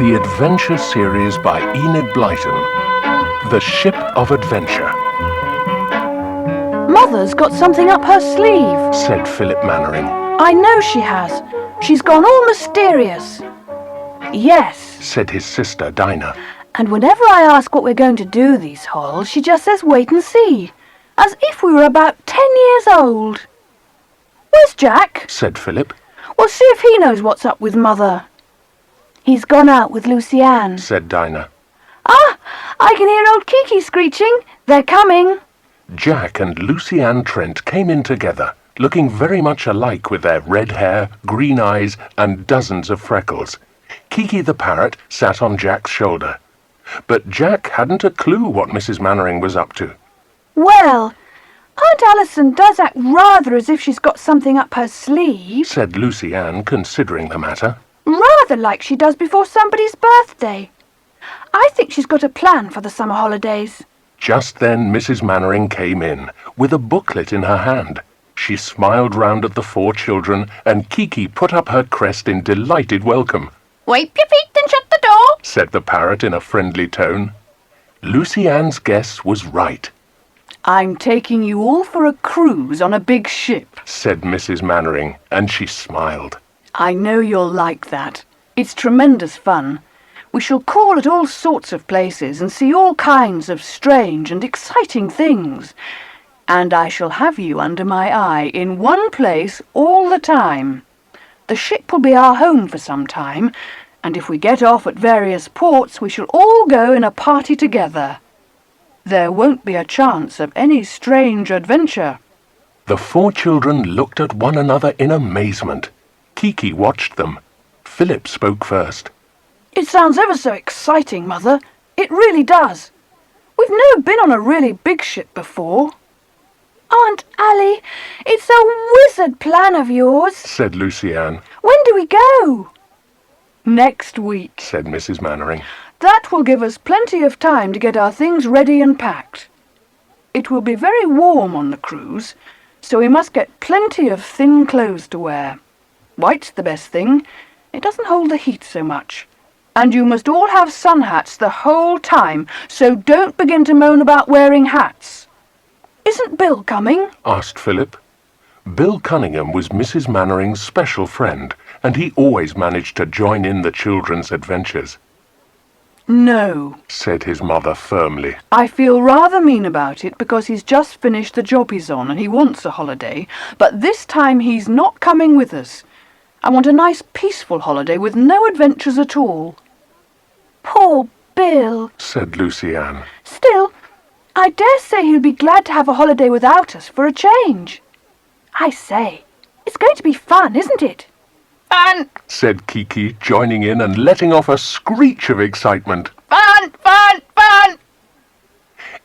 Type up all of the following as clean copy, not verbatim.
The Adventure Series by Enid Blyton. The Ship of Adventure. Mother's got something up her sleeve, said Philip Mannering. I know she has. She's gone all mysterious. Yes, said his sister Dinah. And whenever I ask what we're going to do these holes, she just says wait and see, as if we were about 10 years old. Where's Jack? said Philip. We'll see if he knows what's up with Mother. He's gone out with Lucy Ann, said Dinah. Ah, I can hear old Kiki screeching. They're coming. Jack and Lucy Ann Trent came in together, looking very much alike with their red hair, green eyes, and dozens of freckles. Kiki the parrot sat on Jack's shoulder. But Jack hadn't a clue what Mrs. Mannering was up to. Well, Aunt Allison does act rather as if she's got something up her sleeve, said Lucy Ann, considering the matter. Rather like she does before somebody's birthday. I think she's got a plan for the summer holidays. Just then Mrs. Mannering came in, with a booklet in her hand. She smiled round at the four children, and Kiki put up her crest in delighted welcome. Wipe your feet and shut the door, said the parrot in a friendly tone. Lucy Ann's guess was right. I'm taking you all for a cruise on a big ship, said Mrs. Mannering, and she smiled. I know you'll like that. It's tremendous fun. We shall call at all sorts of places and see all kinds of strange and exciting things. And I shall have you under my eye in one place all the time. The ship will be our home for some time, and if we get off at various ports, we shall all go in a party together. There won't be a chance of any strange adventure. The four children looked at one another in amazement. Kiki watched them. Philip spoke first. It sounds ever so exciting, Mother. It really does. We've never been on a really big ship before. Aunt Allie, it's a wizard plan of yours, said Lucy Ann. When do we go? Next week, said Mrs. Mannering. That will give us plenty of time to get our things ready and packed. It will be very warm on the cruise, so we must get plenty of thin clothes to wear. White's the best thing. It doesn't hold the heat so much. And you must all have sun hats the whole time, so don't begin to moan about wearing hats. Isn't Bill coming? asked Philip. Bill Cunningham was Mrs. Mannering's special friend, and he always managed to join in the children's adventures. No, said his mother firmly. I feel rather mean about it because he's just finished the job he's on and he wants a holiday, but this time he's not coming with us. I want a nice peaceful holiday with no adventures at all. Poor Bill, said Lucy Ann. Still, I dare say he'll be glad to have a holiday without us for a change. I say, it's going to be fun, isn't it? Fun, said Kiki, joining in and letting off a screech of excitement. Fun, fun, fun!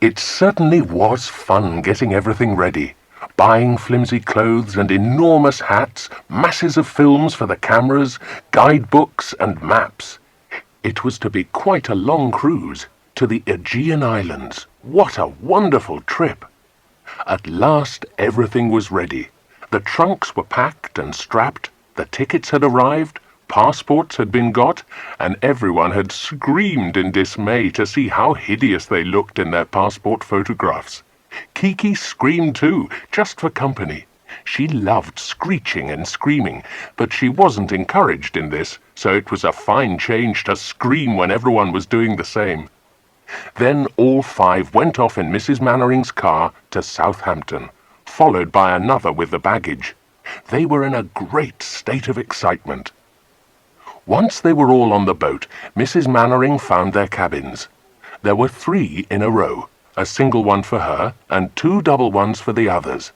It certainly was fun getting everything ready. Buying flimsy clothes and enormous hats, masses of films for the cameras, guidebooks and maps. It was to be quite a long cruise to the Aegean Islands. What a wonderful trip! At last everything was ready. The trunks were packed and strapped, the tickets had arrived, passports had been got, and everyone had screamed in dismay to see how hideous they looked in their passport photographs. Kiki screamed too, just for company. She loved screeching and screaming, but she wasn't encouraged in this, so it was a fine change to scream when everyone was doing the same. Then all five went off in Mrs. Mannering's car to Southampton, followed by another with the baggage. They were in a great state of excitement. Once they were all on the boat, Mrs. Mannering found their cabins. There were 3 in a row, a single one for her and 2 double ones for the others.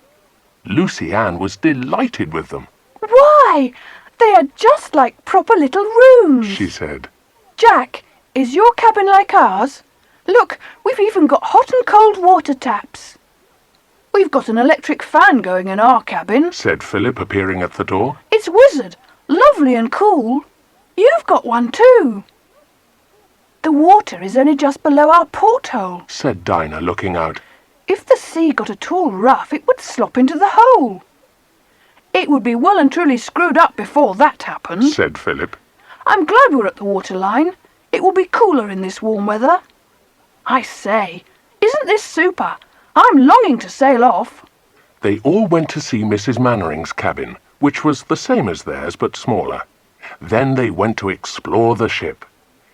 Lucy Ann was delighted with them. Why, they are just like proper little rooms, she said. Jack, is your cabin like ours? Look, we've even got hot and cold water taps. We've got an electric fan going in our cabin, said Philip, appearing at the door. It's wizard, lovely and cool. You've got one too. The water is only just below our porthole, said Dinah, looking out. If the sea got at all rough, it would slop into the hole. It would be well and truly screwed up before that happened, said Philip. I'm glad we're at the waterline. It will be cooler in this warm weather. I say, isn't this super? I'm longing to sail off. They all went to see Mrs. Mannering's cabin, which was the same as theirs but smaller. Then they went to explore the ship.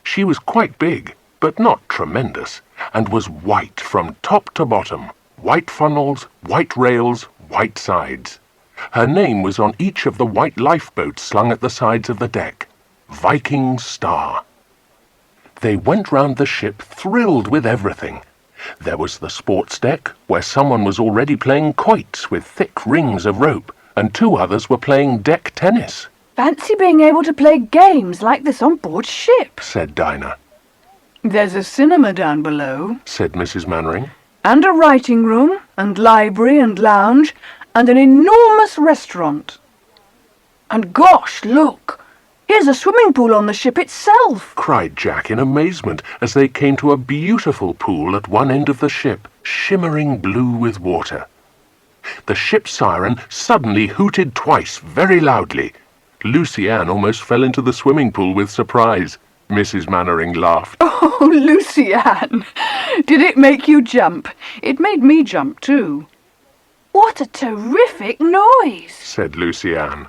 She was quite big, but not tremendous, and was white from top to bottom. White funnels, white rails, white sides. Her name was on each of the white lifeboats slung at the sides of the deck. Viking Star. They went round the ship thrilled with everything. There was the sports deck, where someone was already playing quoits with thick rings of rope, and 2 others were playing deck tennis. Fancy being able to play games like this on board ship, said Dinah. There's a cinema down below, said Mrs. Mannering. And a writing room, and library and lounge, and an enormous restaurant. And gosh, look! Here's a swimming pool on the ship itself, cried Jack in amazement as they came to a beautiful pool at one end of the ship, shimmering blue with water. The ship's siren suddenly hooted twice, very loudly. Lucy Ann almost fell into the swimming pool with surprise. Mrs. Mannering laughed. Oh, Lucy Ann! Did it make you jump? It made me jump too. What a terrific noise, said Lucy Ann.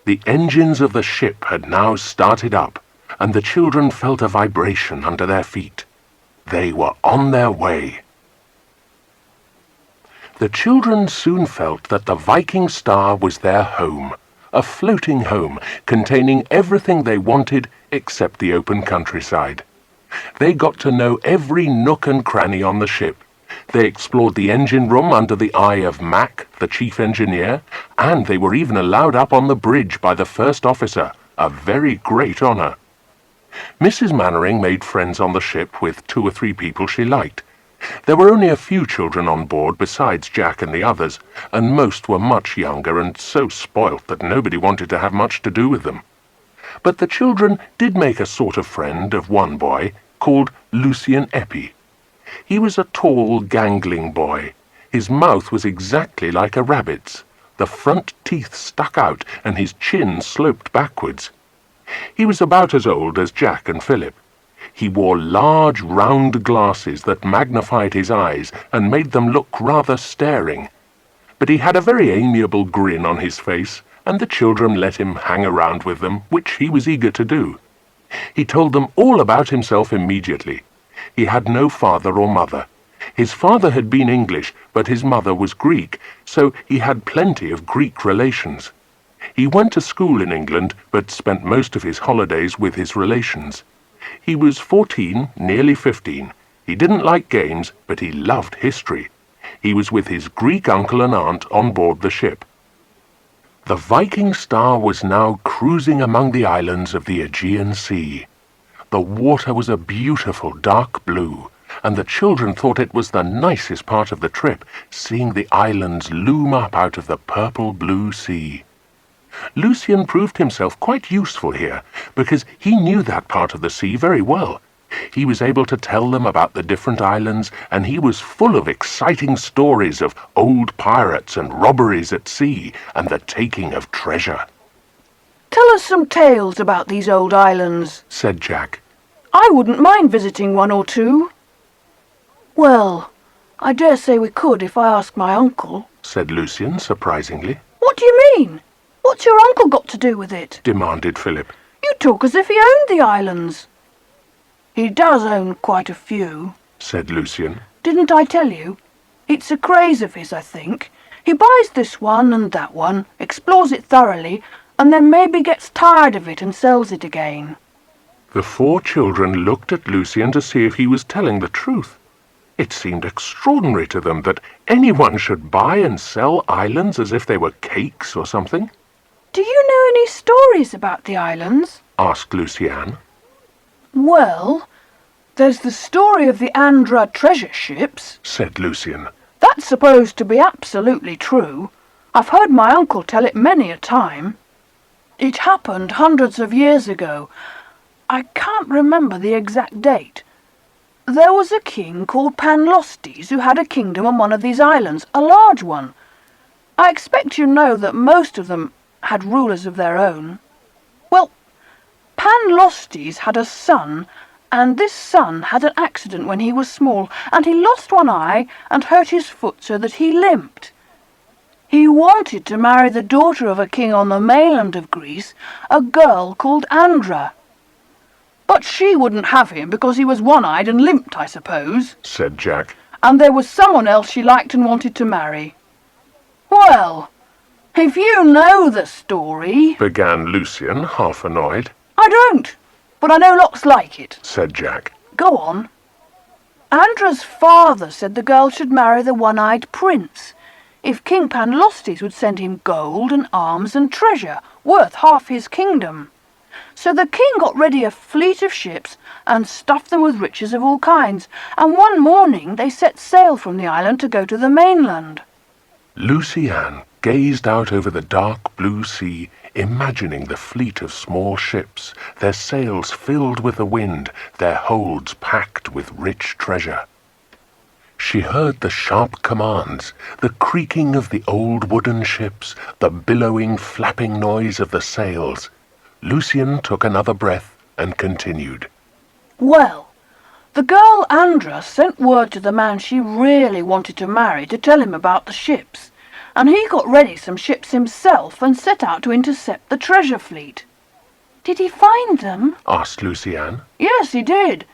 The engines of the ship had now started up, and the children felt a vibration under their feet. They were on their way. The children soon felt that the Viking Star was their home, a floating home containing everything they wanted except the open countryside. They got to know every nook and cranny on the ship. They explored the engine room under the eye of Mac, the chief engineer, and they were even allowed up on the bridge by the first officer, a very great honour. Mrs. Mannering made friends on the ship with 2 or 3 people she liked. There were only a few children on board besides Jack and the others, and most were much younger and so spoilt that nobody wanted to have much to do with them. But the children did make a sort of friend of one boy called Lucien Eppie. He was a tall, gangling boy. His mouth was exactly like a rabbit's. The front teeth stuck out, and his chin sloped backwards. He was about as old as Jack and Philip. He wore large, round glasses that magnified his eyes and made them look rather staring. But he had a very amiable grin on his face, and the children let him hang around with them, which he was eager to do. He told them all about himself immediately. He had no father or mother. His father had been English, but his mother was Greek, so he had plenty of Greek relations. He went to school in England, but spent most of his holidays with his relations. He was 14, nearly 15. He didn't like games, but he loved history. He was with his Greek uncle and aunt on board the ship. The Viking Star was now cruising among the islands of the Aegean Sea. The water was a beautiful dark blue, and the children thought it was the nicest part of the trip, seeing the islands loom up out of the purple-blue sea. Lucien proved himself quite useful here, because he knew that part of the sea very well. He was able to tell them about the different islands, and he was full of exciting stories of old pirates and robberies at sea, and the taking of treasure. Tell us some tales about these old islands, said Jack. I wouldn't mind visiting 1 or 2. Well, I dare say we could if I asked my uncle, said Lucien surprisingly. What do you mean? What's your uncle got to do with it? Demanded Philip. You talk as if he owned the islands. He does own quite a few, said Lucien. Didn't I tell you? It's a craze of his, I think. He buys this one and that one, explores it thoroughly, and then maybe gets tired of it and sells it again. The 4 children looked at Lucien to see if he was telling the truth. It seemed extraordinary to them that anyone should buy and sell islands as if they were cakes or something. Do you know any stories about the islands? Asked Lucien. Well, there's the story of the Andra treasure ships, said Lucien. That's supposed to be absolutely true. I've heard my uncle tell it many a time. It happened hundreds of years ago. I can't remember the exact date. There was a king called Panlostes who had a kingdom on one of these islands, a large one. I expect you know that most of them had rulers of their own. Well, Panlostes had a son, And this son had an accident when he was small, and he lost one eye and hurt his foot so that he limped. He wanted to marry the daughter of a king on the mainland of Greece, a girl called Andra. But she wouldn't have him because he was one-eyed and limped, I suppose, said Jack. And there was someone else she liked and wanted to marry. Well, if you know the story, began Lucian, half annoyed. I don't, but I know lots like it, said Jack. Go on. Andra's father said the girl should marry the one-eyed prince. If King Panlostes would send him gold and arms and treasure, worth half his kingdom. So the king got ready a fleet of ships and stuffed them with riches of all kinds, and one morning they set sail from the island to go to the mainland. Lucy-Anne gazed out over the dark blue sea, imagining the fleet of small ships, their sails filled with the wind, their holds packed with rich treasure. She heard the sharp commands, the creaking of the old wooden ships, the billowing, flapping noise of the sails. Lucian took another breath and continued. Well, the girl Andra sent word to the man she really wanted to marry to tell him about the ships, and he got ready some ships himself and set out to intercept the treasure fleet. Did he find them? Asked Lucy-Anne. Yes, he did.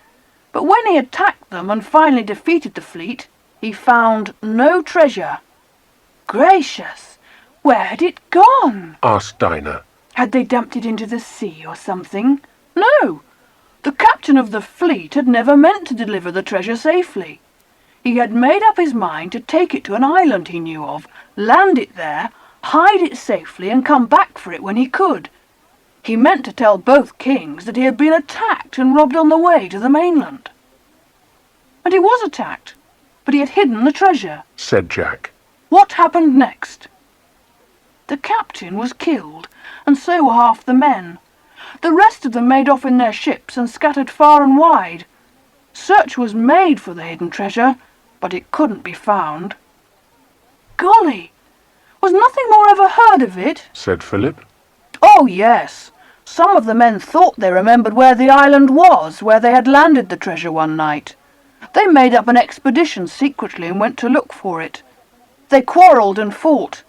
But when he attacked them and finally defeated the fleet, he found no treasure. Gracious! Where had it gone? Asked Dinah. Had they dumped it into the sea or something? No! The captain of the fleet had never meant to deliver the treasure safely. He had made up his mind to take it to an island he knew of, land it there, hide it safely and come back for it when he could. He meant to tell both kings that he had been attacked and robbed on the way to the mainland. And he was attacked, but he had hidden the treasure, said Jack. What happened next? The captain was killed, and so were half the men. The rest of them made off in their ships and scattered far and wide. Search was made for the hidden treasure, but it couldn't be found. Golly! Was nothing more ever heard of it? Said Philip. Oh, yes. Some of the men thought they remembered where the island was, where they had landed the treasure one night. They made up an expedition secretly and went to look for it. They quarrelled and fought,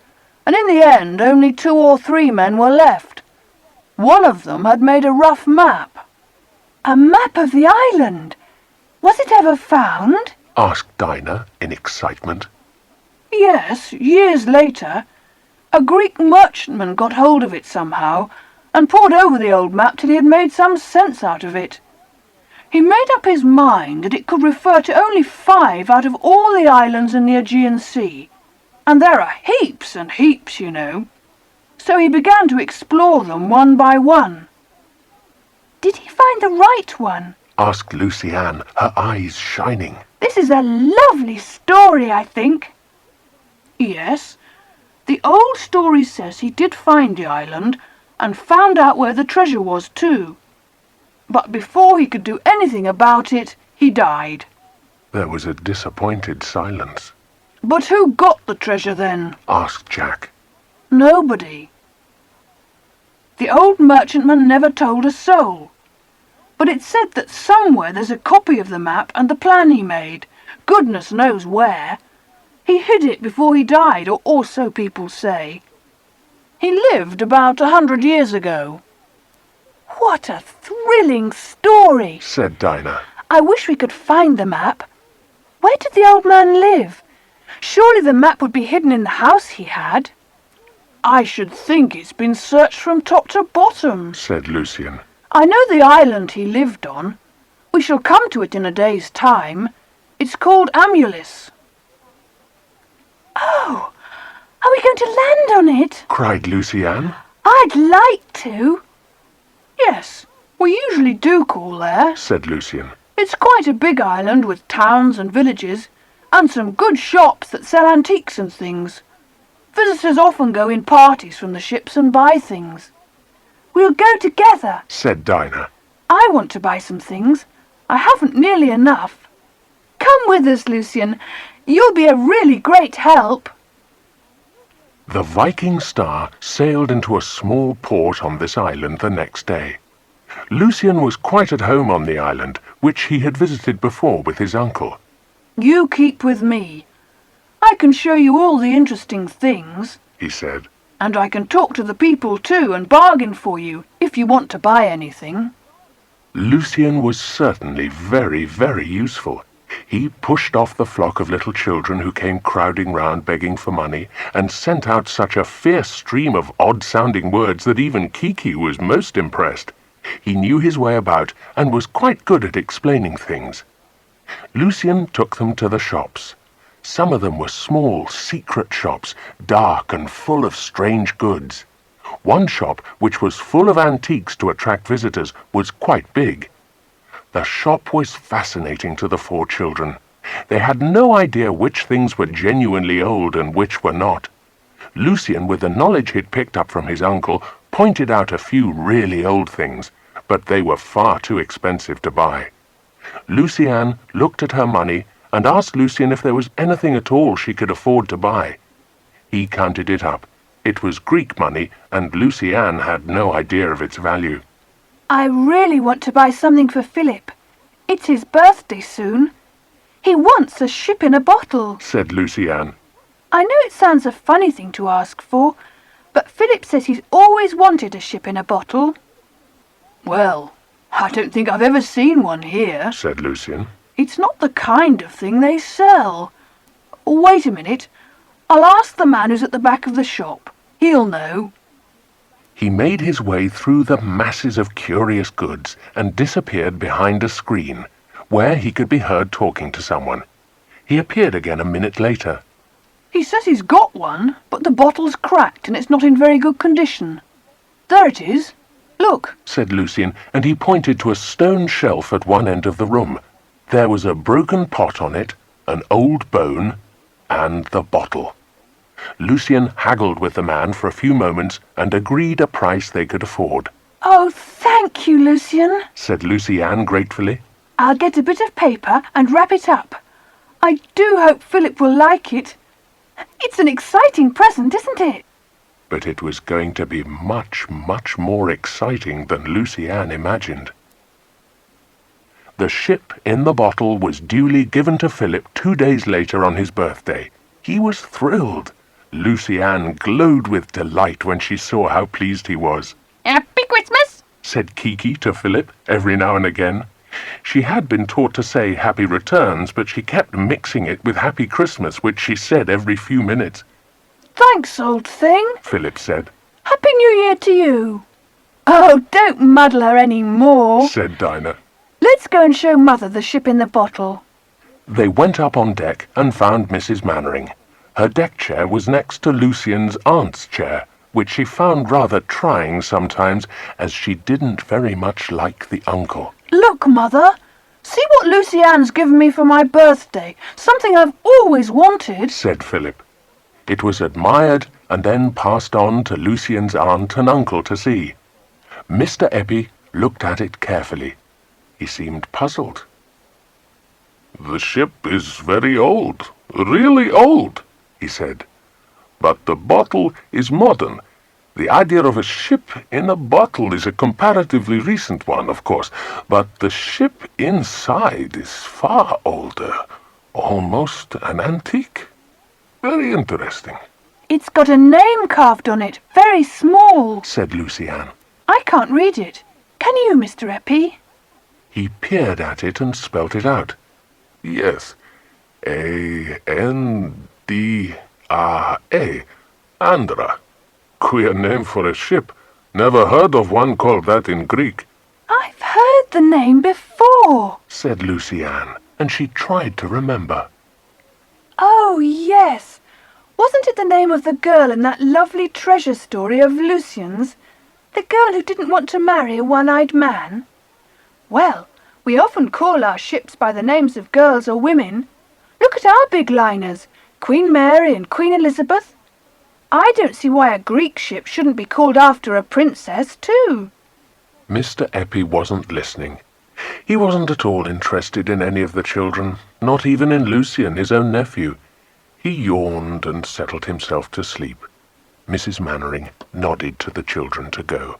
and in the end only 2 or 3 men were left. One of them had made a rough map. A map of the island? Was it ever found? Asked Dinah in excitement. Yes, years later. A Greek merchantman got hold of it somehow, and pored over the old map till he had made some sense out of it. He made up his mind that it could refer to only 5 out of all the islands in the Aegean Sea, and there are heaps and heaps, you know. So he began to explore them one by one. Did he find the right one? Asked Lucy-Anne, her eyes shining. This is a lovely story, I think. Yes, the old story says he did find the island, and found out where the treasure was too. But before he could do anything about it, he died. There was a disappointed silence. But who got the treasure then? Asked Jack. Nobody. The old merchantman never told a soul. But it said that somewhere there's a copy of the map and the plan he made. Goodness knows where. He hid it before he died, or so people say. He lived about 100 years ago. What a thrilling story, said Dinah. I wish we could find the map. Where did the old man live? Surely the map would be hidden in the house he had. I should think it's been searched from top to bottom, said Lucian. I know the island he lived on. We shall come to it in a day's time. It's called Amulis. Oh, are we going to land on it? Cried Lucy-Anne. I'd like to. Yes, we usually do call there, said Lucian. It's quite a big island with towns and villages, and some good shops that sell antiques and things. Visitors often go in parties from the ships and buy things. We'll go together, said Dinah. I want to buy some things. I haven't nearly enough. Come with us, Lucian. You'll be a really great help. The Viking Star sailed into a small port on this island the next day. Lucian was quite at home on the island, which he had visited before with his uncle. You keep with me. I can show you all the interesting things, he said. And I can talk to the people too and bargain for you if you want to buy anything. Lucian was certainly very, very useful. He pushed off the flock of little children who came crowding round begging for money, and sent out such a fierce stream of odd-sounding words that even Kiki was most impressed. He knew his way about, and was quite good at explaining things. Lucian took them to the shops. Some of them were small, secret shops, dark and full of strange goods. One shop, which was full of antiques to attract visitors, was quite big. The shop was fascinating to the 4 children. They had no idea which things were genuinely old and which were not. Lucian, with the knowledge he'd picked up from his uncle, pointed out a few really old things, but they were far too expensive to buy. Lucian looked at her money and asked Lucian if there was anything at all she could afford to buy. He counted it up. It was Greek money, and Lucian had no idea of its value. I really want to buy something for Philip. It's his birthday soon. He wants a ship in a bottle, said Lucian. I know it sounds a funny thing to ask for, but Philip says he's always wanted a ship in a bottle. Well, I don't think I've ever seen one here, said Lucian. It's not the kind of thing they sell. Wait a minute. I'll ask the man who's at the back of the shop. He'll know. He made his way through the masses of curious goods and disappeared behind a screen, where he could be heard talking to someone. He appeared again a minute later. He says he's got one, but the bottle's cracked and it's not in very good condition. There it is. Look, said Lucian, and he pointed to a stone shelf at one end of the room. There was a broken pot on it, an old bone, and the bottle. Lucian haggled with the man for a few moments and agreed a price they could afford. Oh, thank you, Lucian, said Lucian gratefully. I'll get a bit of paper and wrap it up. I do hope Philip will like it. It's an exciting present, isn't it? But it was going to be much, much more exciting than Lucian imagined. The ship in the bottle was duly given to Philip 2 days later on his birthday. He was thrilled. Lucian glowed with delight when she saw how pleased he was. Happy Christmas, said Kiki to Philip every now and again. She had been taught to say Happy Returns, but she kept mixing it with Happy Christmas, which she said every few minutes. Thanks, old thing, Philip said. Happy New Year to you. Oh, don't muddle her any more, said Dinah. Let's go and show Mother the ship in the bottle. They went up on deck and found Mrs. Mannering. Her deck chair was next to Lucian's aunt's chair, which she found rather trying sometimes, as she didn't very much like the uncle. Look, Mother, see what Lucian's given me for my birthday. Something I've always wanted, said Philip. It was admired and then passed on to Lucian's aunt and uncle to see. Mr. Eppie looked at it carefully. He seemed puzzled. "The ship is very old, really old," he said. "But the bottle is modern. The idea of a ship in a bottle is a comparatively recent one, of course, but the ship inside is far older, almost an antique. Very interesting." It's got a name carved on it, very small, said Lucian. I can't read it. Can you, Mr. Eppie? He peered at it and spelt it out. "Yes, A-N-D-R-A, Andra. Queer name for a ship. Never heard of one called that in Greek." I've heard the name before, said Lucian, and she tried to remember. Oh, yes. Wasn't it the name of the girl in that lovely treasure story of Lucian's? The girl who didn't want to marry a one-eyed man? Well, we often call our ships by the names of girls or women. Look at our big liners, Queen Mary and Queen Elizabeth. I don't see why a Greek ship shouldn't be called after a princess, too. Mr. Eppie wasn't listening. He wasn't at all interested in any of the children, not even in Lucian, his own nephew. He yawned and settled himself to sleep. Mrs. Mannering nodded to the children to go.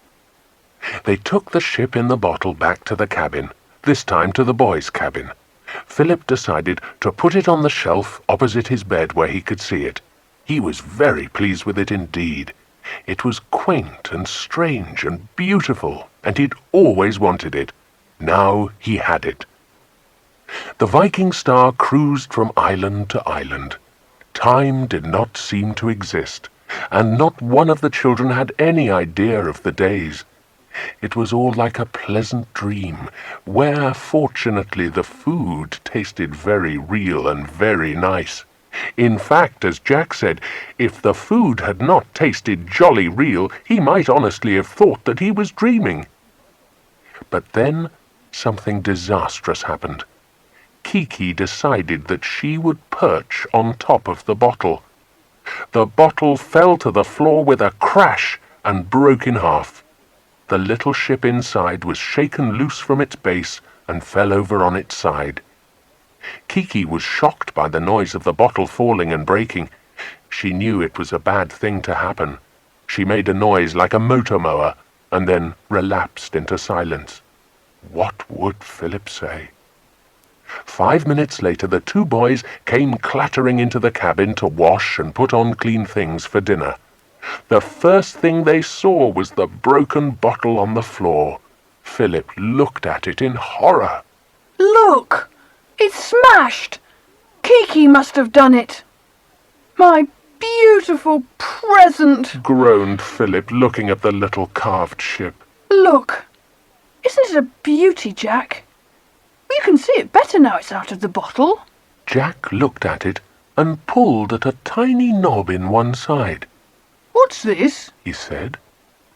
They took the ship in the bottle back to the cabin, this time to the boys' cabin. Philip decided to put it on the shelf opposite his bed where he could see it. He was very pleased with it indeed. It was quaint and strange and beautiful, and he'd always wanted it. Now he had it. The Viking Star cruised from island to island. Time did not seem to exist, and not one of the children had any idea of the days. It was all like a pleasant dream, where, fortunately, the food tasted very real and very nice. In fact, as Jack said, if the food had not tasted jolly real, he might honestly have thought that he was dreaming. But then something disastrous happened. Kiki decided that she would perch on top of the bottle. The bottle fell to the floor with a crash and broke in half. The little ship inside was shaken loose from its base and fell over on its side. Kiki was shocked by the noise of the bottle falling and breaking. She knew it was a bad thing to happen. She made a noise like a motor mower and then relapsed into silence. What would Philip say? 5 minutes later, the two boys came clattering into the cabin to wash and put on clean things for dinner. The first thing they saw was the broken bottle on the floor. Philip looked at it in horror. Look! It's smashed! Kiki must have done it. My beautiful present! Groaned Philip, looking at the little carved ship. Look! Isn't it a beauty, Jack? You can see it better now it's out of the bottle. Jack looked at it and pulled at a tiny knob in one side. What's this? He said.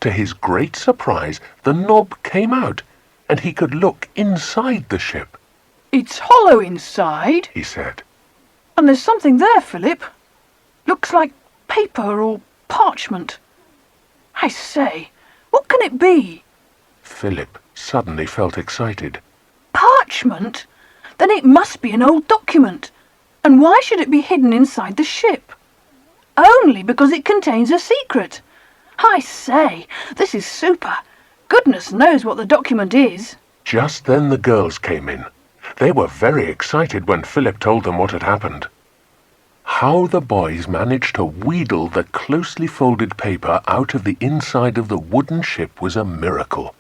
To his great surprise, the knob came out, and he could look inside the ship. It's hollow inside, he said. And there's something there, Philip. Looks like paper or parchment. I say, what can it be? Philip suddenly felt excited. Parchment? Then it must be an old document. And why should it be hidden inside the ship? Only because it contains a secret. I say, this is super. Goodness knows what the document is. Just then the girls came in. They were very excited when Philip told them what had happened. How the boys managed to wheedle the closely folded paper out of the inside of the wooden ship was a miracle.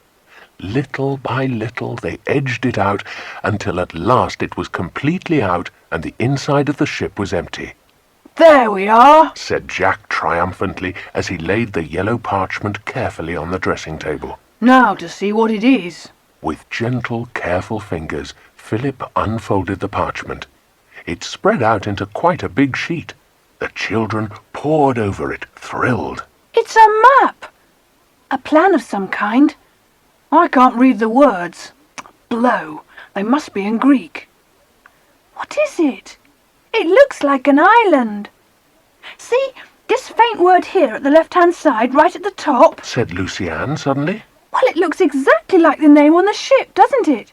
Little by little they edged it out until at last it was completely out and the inside of the ship was empty. There we are, said Jack triumphantly as he laid the yellow parchment carefully on the dressing table. Now to see what it is. With gentle, careful fingers, Philip unfolded the parchment. It spread out into quite a big sheet. The children pored over it, thrilled. It's a map! A plan of some kind. I can't read the words. Blow. They must be in Greek. What is it? It looks like an island. See, this faint word here at the left-hand side, right at the top, said Lucy-Anne suddenly. Well, it looks exactly like the name on the ship, doesn't it?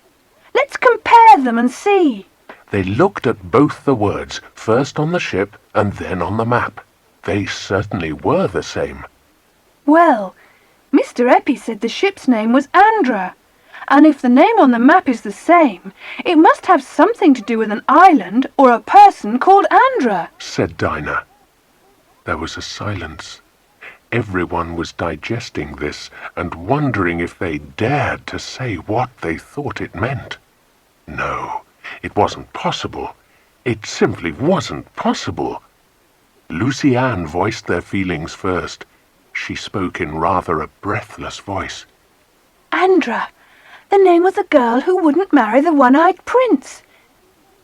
Let's compare them and see. They looked at both the words, first on the ship and then on the map. They certainly were the same. Well, Mr. Eppie said the ship's name was Andra, and if the name on the map is the same, it must have something to do with an island or a person called Andra, said Dinah. There was a silence. Everyone was digesting this and wondering if they dared to say what they thought it meant. No, it wasn't possible. It simply wasn't possible. Lucy-Anne voiced their feelings first. She spoke in rather a breathless voice. Andra, the name of the girl who wouldn't marry the one-eyed prince.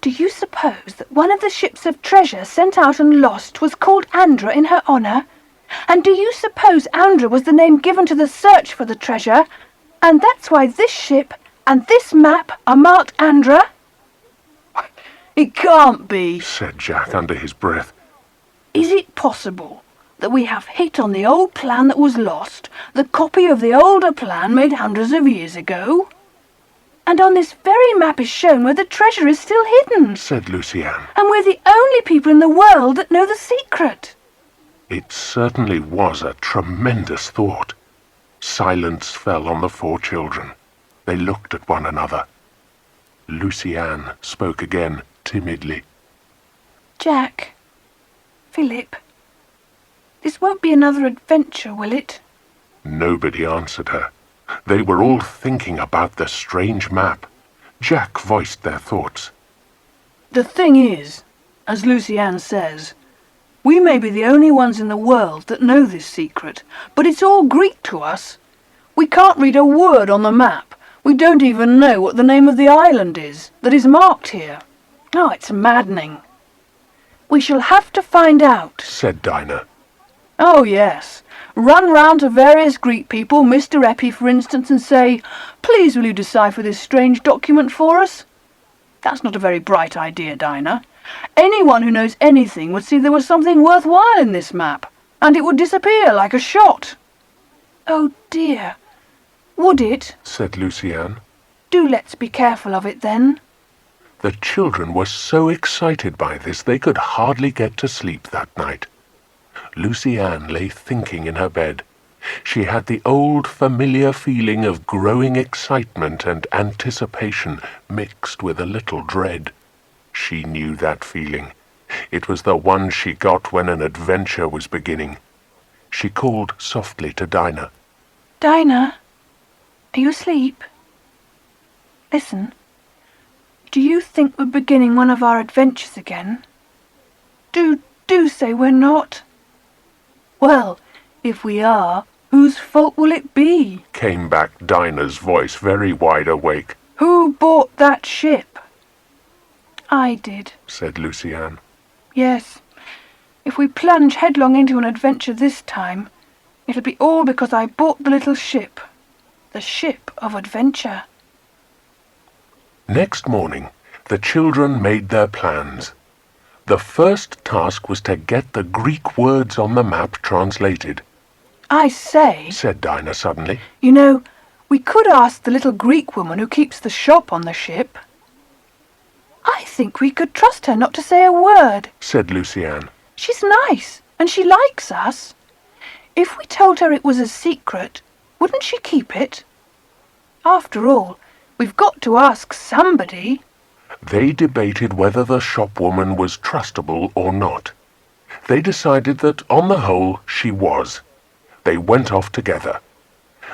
Do you suppose that one of the ships of treasure sent out and lost was called Andra in her honour? And do you suppose Andra was the name given to the search for the treasure? And that's why this ship and this map are marked Andra? It can't be, said Jack under his breath. Is it possible that we have hit on the old plan that was lost, the copy of the older plan made hundreds of years ago? And on this very map is shown where the treasure is still hidden, said Lucy-Anne. And we're the only people in the world that know the secret. It certainly was a tremendous thought. Silence fell on the four children. They looked at one another. Lucy Ann spoke again, timidly. Jack, Philip, this won't be another adventure, will it? Nobody answered her. They were all thinking about the strange map. Jack voiced their thoughts. The thing is, as Lucy Ann says, we may be the only ones in the world that know this secret, but it's all Greek to us. We can't read a word on the map. We don't even know what the name of the island is that is marked here. Oh, it's maddening. We shall have to find out, said Dinah. Oh, yes. Run round to various Greek people, Mr. Eppie, for instance, and say, "Please will you decipher this strange document for us?" That's not a very bright idea, Dinah. Anyone who knows anything would see there was something worthwhile in this map, and it would disappear like a shot. Oh, dear. Would it? Said Lucy Ann. Do let's be careful of it, then. The children were so excited by this they could hardly get to sleep that night. Lucy Ann lay thinking in her bed. She had the old familiar feeling of growing excitement and anticipation mixed with a little dread. She knew that feeling. It was the one she got when an adventure was beginning. She called softly to Dinah. Dinah, are you asleep? Listen. Do you think we're beginning one of our adventures again? Do say we're not. Well, if we are, whose fault will it be? Came back Dinah's voice, very wide awake. Who bought that ship? I did, said Lucy Ann. Yes. If we plunge headlong into an adventure this time, it'll be all because I bought the little ship. The ship of adventure. Next morning, the children made their plans. The first task was to get the Greek words on the map translated. I say, said Dinah suddenly. You know, we could ask the little Greek woman who keeps the shop on the ship. I think we could trust her not to say a word, said Lucy Ann. She's nice, and she likes us. If we told her it was a secret, wouldn't she keep it? After all, we've got to ask somebody. They debated whether the shopwoman was trustable or not. They decided that, on the whole, she was. They went off together.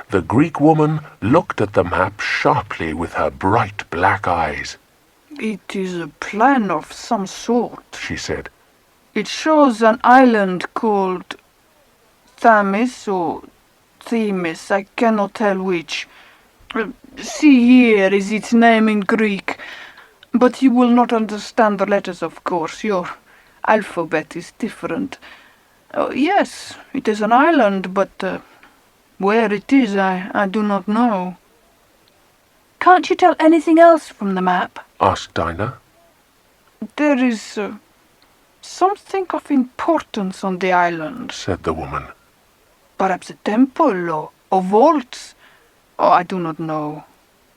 The Greek woman looked at the map sharply with her bright black eyes. It is a plan of some sort, she said. It shows an island called Thamis or Themis, I cannot tell which. See, here is its name in Greek. But you will not understand the letters, of course. Your alphabet is different. Yes, it is an island, but where it is, I do not know. Can't you tell anything else from the map? Asked Dinah. There is something of importance on the island, said the woman. Perhaps a temple or vaults. Oh, I do not know.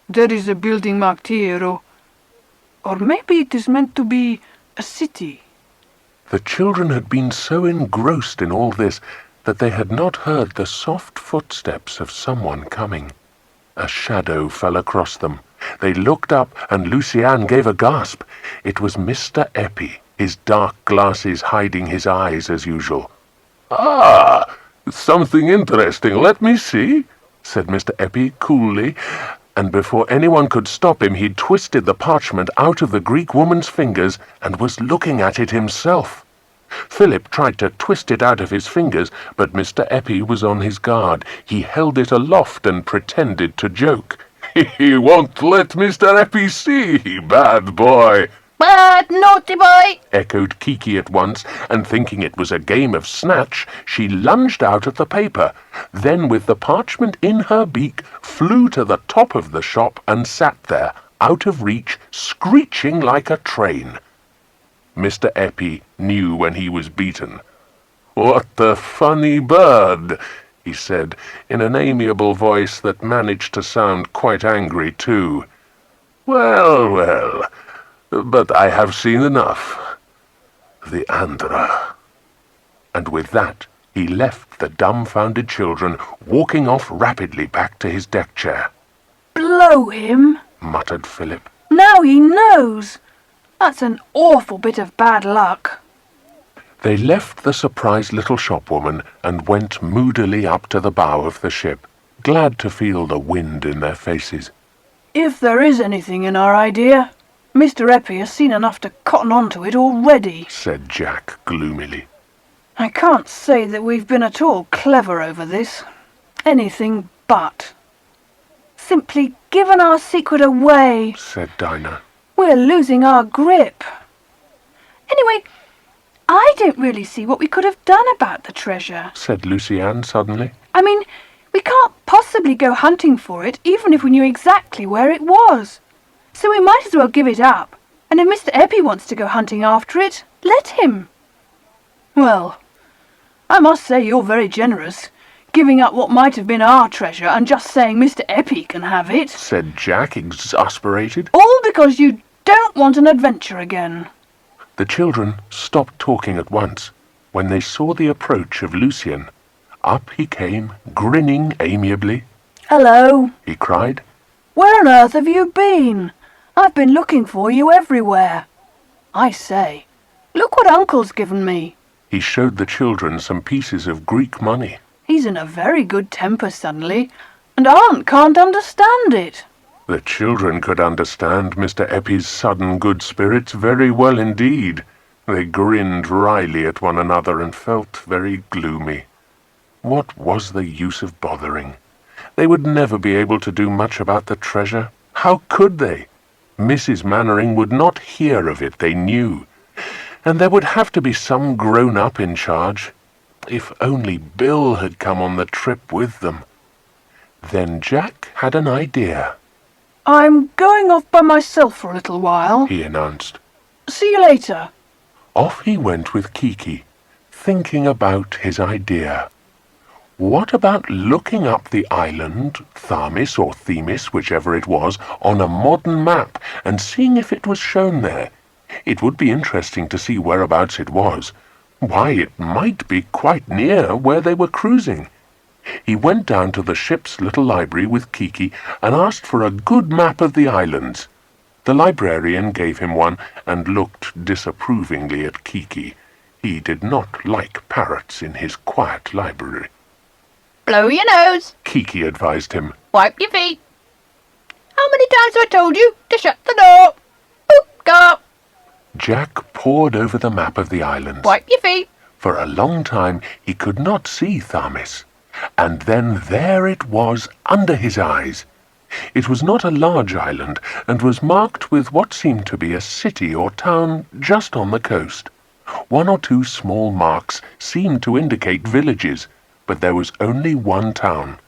There is a building marked here, or maybe it is meant to be a city. The children had been so engrossed in all this that they had not heard the soft footsteps of someone coming. A shadow fell across them. They looked up, and Lucy Ann gave a gasp. It was Mr. Eppie, his dark glasses hiding his eyes as usual. "Ah, something interesting. Let me see," said Mr. Eppie coolly, and before anyone could stop him, he'd twisted the parchment out of the Greek woman's fingers and was looking at it himself. Philip tried to twist it out of his fingers, but Mr. Eppie was on his guard. He held it aloft and pretended to joke. "He won't let Mr. Eppie see, bad boy." "Bad, naughty boy!" echoed Kiki at once, and thinking it was a game of snatch, she lunged out at the paper, then with the parchment in her beak, flew to the top of the shop and sat there, out of reach, screeching like a train. Mr. Eppie knew when he was beaten. "What a funny bird," he said, in an amiable voice that managed to sound quite angry too. "Well, well, but I have seen enough. The Andra." And with that, He left the dumbfounded children walking off rapidly back to his deck chair. "Blow him," muttered Philip. "Now he knows. That's an awful bit of bad luck." They left the surprised little shopwoman and went moodily up to the bow of the ship, glad to feel the wind in their faces. "If there is anything in our idea, Mr. Eppie has seen enough to cotton on to it already," said Jack gloomily. "I can't say that we've been at all clever over this. Anything but. Simply given our secret away," said Dinah. "We're losing our grip. Anyway, I don't really see what we could have done about the treasure," said Lucy-Anne suddenly. "I mean, we can't possibly go hunting for it, even if we knew exactly where it was. So we might as well give it up, and if Mr. Eppie wants to go hunting after it, let him." "Well, I must say you're very generous, giving up what might have been our treasure and just saying Mr. Eppie can have it," said Jack, exasperated. "all because you don't want an adventure again." The children stopped talking at once when they saw the approach of Lucian. Up he came, grinning amiably. "Hello," he cried. "Where on earth have you been? I've been looking for you everywhere. I say, look what Uncle's given me." He showed the children some pieces of Greek money. "He's in a very good temper suddenly, and Aunt can't understand it." The children could understand Mr. Eppie's sudden good spirits very well indeed. They grinned wryly at one another and felt very gloomy. What was the use of bothering? They would never be able to do much about the treasure. How could they? Mrs. Mannering would not hear of it, they knew. And there would have to be some grown-up in charge. If only Bill had come on the trip with them. Then Jack had an idea. "I'm going off by myself for a little while," he announced. "See you later." Off he went with Kiki, thinking about his idea. What about looking up the island, Tharmis or Themis, whichever it was, on a modern map and seeing if it was shown there? It would be interesting to see whereabouts it was. Why, it might be quite near where they were cruising. He went down to the ship's little library with Kiki and asked for a good map of the islands. The librarian gave him one and looked disapprovingly at Kiki. He did not like parrots in his quiet library. "Blow your nose," Kiki advised him. "wipe your feet. How many times have I told you to shut the door? Boop, go up. Jack pored over the map of the islands. Wipe your feet." For a long time he could not see Tharmis. And then there it was under his eyes. It was not a large island, and was marked with what seemed to be a city or town just on the coast. One or two small marks seemed to indicate villages, but there was only one town.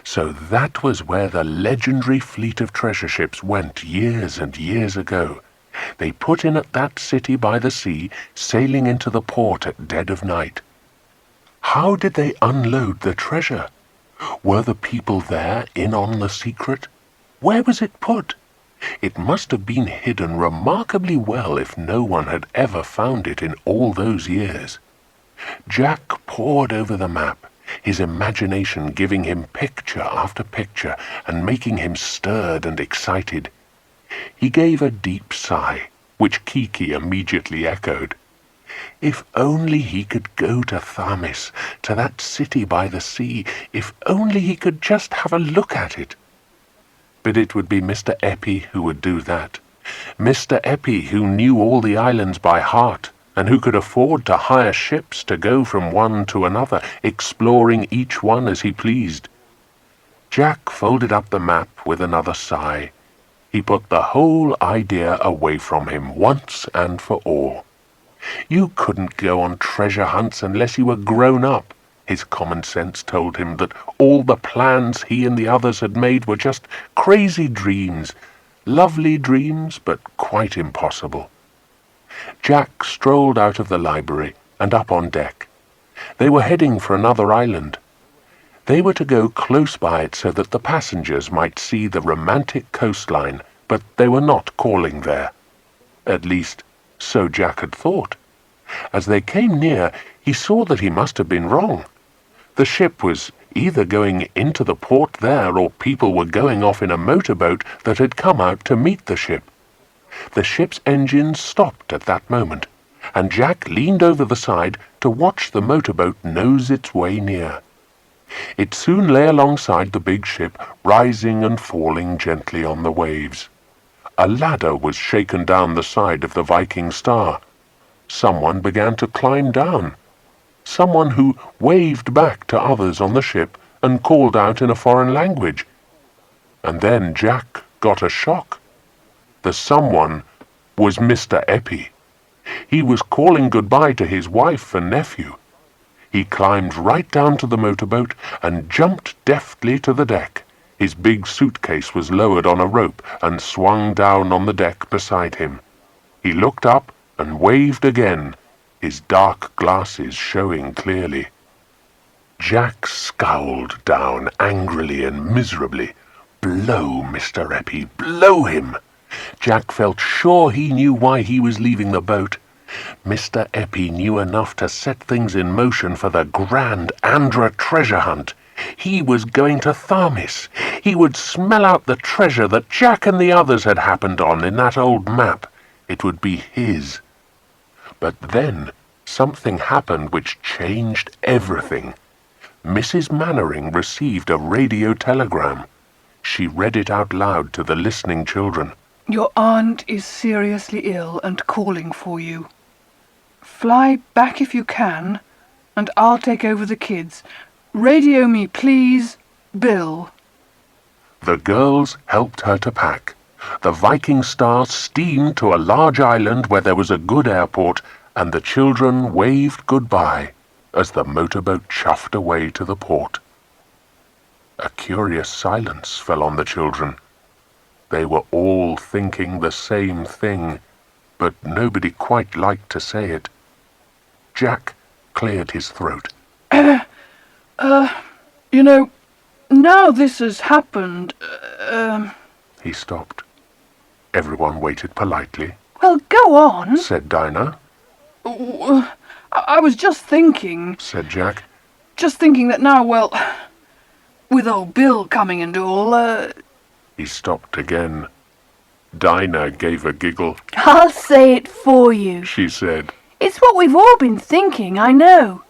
So that was where the legendary fleet of treasure ships went years and years ago. They put in at that city by the sea, sailing into the port at dead of night. How did they unload the treasure? Were the people there in on the secret? Where was it put? It must have been hidden remarkably well if no one had ever found it in all those years. Jack pored over the map, his imagination giving him picture after picture and making him stirred and excited. He gave a deep sigh, which Kiki immediately echoed. If only he could go to Tharmis, to that city by the sea, if only he could just have a look at it. But it would be Mr. Eppie who would do that. Mr. Eppie, who knew all the islands by heart, and who could afford to hire ships to go from one to another, exploring each one as he pleased. Jack folded up the map with another sigh. He put the whole idea away from him once and for all. You couldn't go on treasure hunts unless you were grown up. His common sense told him that all the plans he and the others had made were just crazy dreams, lovely dreams, but quite impossible. Jack strolled out of the library and up on deck. They were heading for another island. They were to go close by it so that the passengers might see the romantic coastline, but they were not calling there. At least, so Jack had thought. As they came near, he saw that he must have been wrong. The ship was either going into the port there, or people were going off in a motorboat that had come out to meet the ship. The ship's engines stopped at that moment, and Jack leaned over the side to watch the motorboat nose its way near. It soon lay alongside the big ship, rising and falling gently on the waves. A ladder was shaken down the side of the Viking Star. Someone began to climb down. Someone who waved back to others on the ship and called out in a foreign language. And then Jack got a shock. The someone was Mr. Eppie. He was calling goodbye to his wife and nephew. He climbed right down to the motorboat and jumped deftly to the deck. His big suitcase was lowered on a rope and swung down on the deck beside him. He looked up and waved again, his dark glasses showing clearly. Jack scowled down angrily and miserably. Blow Mr. Eppie, blow him! Jack felt sure he knew why he was leaving the boat. Mr. Eppie knew enough to set things in motion for the grand Andra treasure hunt. He was going to Tharmis. He would smell out the treasure that Jack and the others had happened on in that old map. It would be his. But then something happened which changed everything. Mrs. Mannering received a radio telegram. She read it out loud to the listening children. Your aunt is seriously ill and calling for you. Fly back if you can, and I'll take over the kids. Radio me, please, Bill. The girls helped her to pack. The Viking Star steamed to a large island where there was a good airport, and the children waved goodbye as the motorboat chuffed away to the port. A curious silence fell on the children. They were all thinking the same thing, but nobody quite liked to say it. Jack cleared his throat. You know, now this has happened, He stopped. Everyone waited politely. Well, go on, said Dinah. I was just thinking, said Jack. Just thinking that now, well, with old Bill coming and all, He stopped again. Dinah gave a giggle. I'll say it for you, she said. It's what we've all been thinking, I know.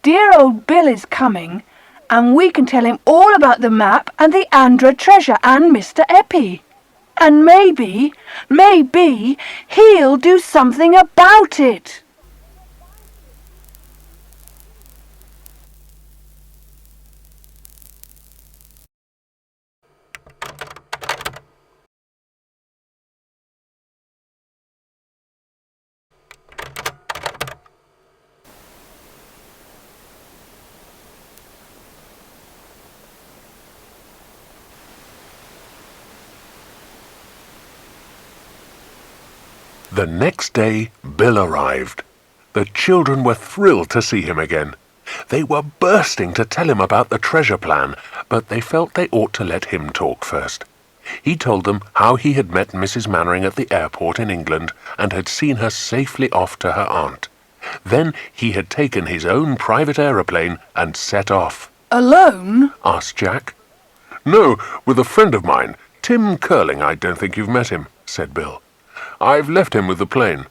Dear old Bill is coming, and we can tell him all about the map and the Andra treasure and Mr. Eppie. And maybe he'll do something about it. The next day, Bill arrived. The children were thrilled to see him again. They were bursting to tell him about the treasure plan, but they felt they ought to let him talk first. He told them how he had met Mrs. Mannering at the airport in England and had seen her safely off to her aunt. Then he had taken his own private aeroplane and set off. Alone? asked Jack. No, with a friend of mine, Tim Curling. I don't think you've met him, said Bill. I've left him with the plane.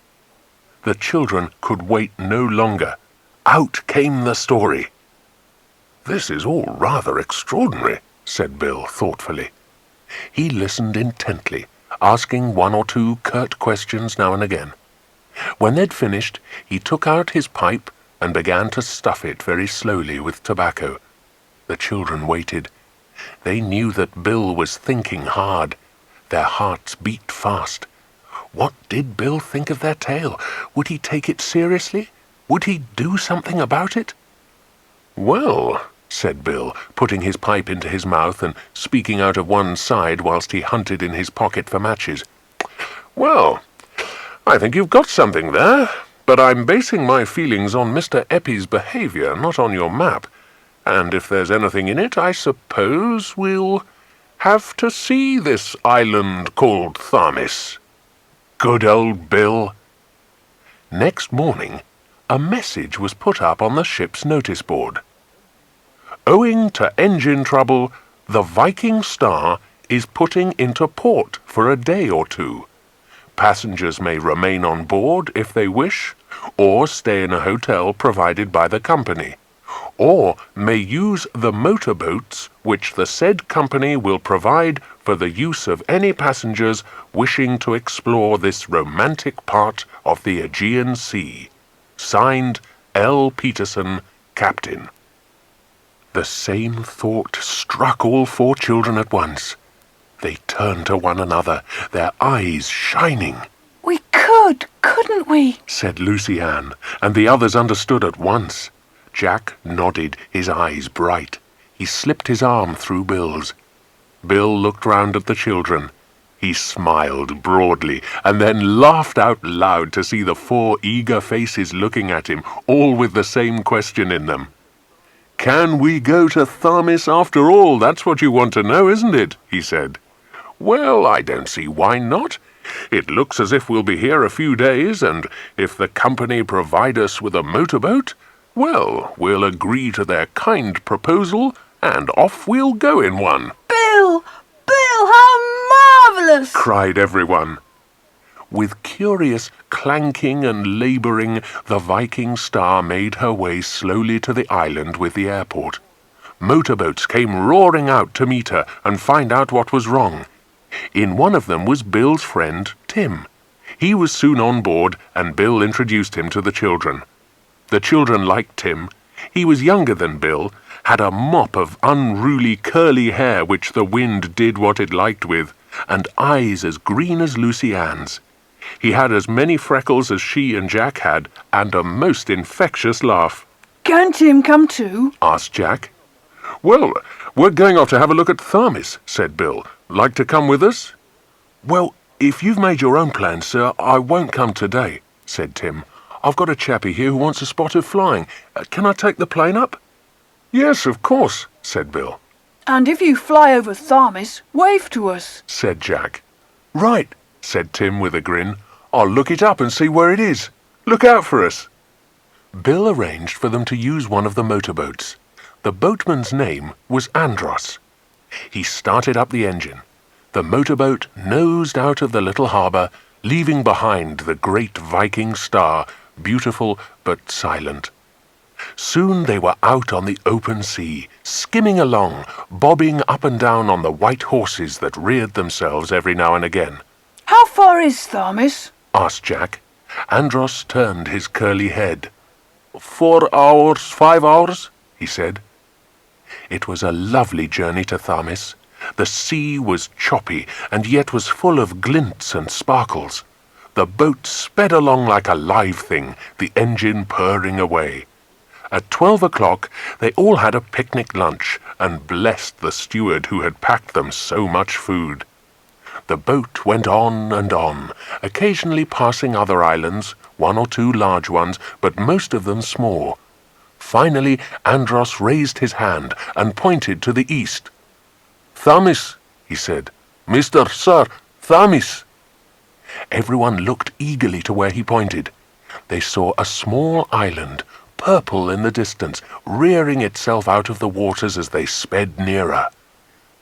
The children could wait no longer. Out came the story. This is all rather extraordinary, said Bill thoughtfully. He listened intently, asking one or two curt questions now and again. When they'd finished, he took out his pipe and began to stuff it very slowly with tobacco. The children waited. They knew that Bill was thinking hard. Their hearts beat fast. What did Bill think of their tale? Would he take it seriously? Would he do something about it? Well, said Bill, putting his pipe into his mouth and speaking out of one side whilst he hunted in his pocket for matches. Well, I think you've got something there, but I'm basing my feelings on Mr. Eppie's behaviour, not on your map. And if there's anything in it, I suppose we'll have to see this island called Tharmis. Good old Bill. Next morning, a message was put up on the ship's notice board. Owing to engine trouble, the Viking Star is putting into port for a day or two. Passengers may remain on board if they wish, or stay in a hotel provided by the company, or may use the motorboats which the said company will provide for the use of any passengers wishing to explore this romantic part of the Aegean Sea. Signed, L. Peterson, Captain. The same thought struck all 4 children at once. They turned to one another, their eyes shining. We couldn't we? Said Lucy Ann, and the others understood at once. Jack nodded, his eyes bright. He slipped his arm through Bill's. Bill looked round at the children. He smiled broadly, and then laughed out loud to see the 4 eager faces looking at him, all with the same question in them. "Can we go to Tharmis after all? That's what you want to know, isn't it?" he said. "Well, I don't see why not. It looks as if we'll be here a few days, and if the company provide us with a motorboat, well, we'll agree to their kind proposal, and off we'll go in one." Bill, how marvellous! Cried everyone. With curious clanking and labouring, the Viking Star made her way slowly to the island with the airport. Motorboats came roaring out to meet her and find out what was wrong. In one of them was Bill's friend, Tim. He was soon on board, and Bill introduced him to the children. The children liked Tim. He was younger than Bill, had a mop of unruly curly hair which the wind did what it liked with, and eyes as green as Lucy Ann's. He had as many freckles as she and Jack had, and a most infectious laugh. "Can Tim come too?" asked Jack. "Well, we're going off to have a look at Tharmis," said Bill. "Like to come with us?" "Well, if you've made your own plans, sir, I won't come today," said Tim. "I've got a chappie here who wants a spot of flying. Can I take the plane up?" "Yes, of course," said Bill. "And if you fly over Tharmis, wave to us," said Jack. "Right," said Tim with a grin. "I'll look it up and see where it is. Look out for us." Bill arranged for them to use one of the motorboats. The boatman's name was Andros. He started up the engine. The motorboat nosed out of the little harbour, leaving behind the great Viking Star, beautiful but silent. Soon they were out on the open sea, skimming along, bobbing up and down on the white horses that reared themselves every now and again. "How far is Tharmis?" asked Jack. Andros turned his curly head. 4 hours, 5 hours, he said. It was a lovely journey to Tharmis. The sea was choppy, and yet was full of glints and sparkles. The boat sped along like a live thing, the engine purring away. At 12 o'clock they all had a picnic lunch, and blessed the steward who had packed them so much food. The boat went on and on, occasionally passing other islands, 1 or 2 large ones, but most of them small. Finally Andros raised his hand and pointed to the east. "Tharmis," he said. "Mr. Sir, Tharmis." Everyone looked eagerly to where he pointed. They saw a small island, purple in the distance, rearing itself out of the waters as they sped nearer.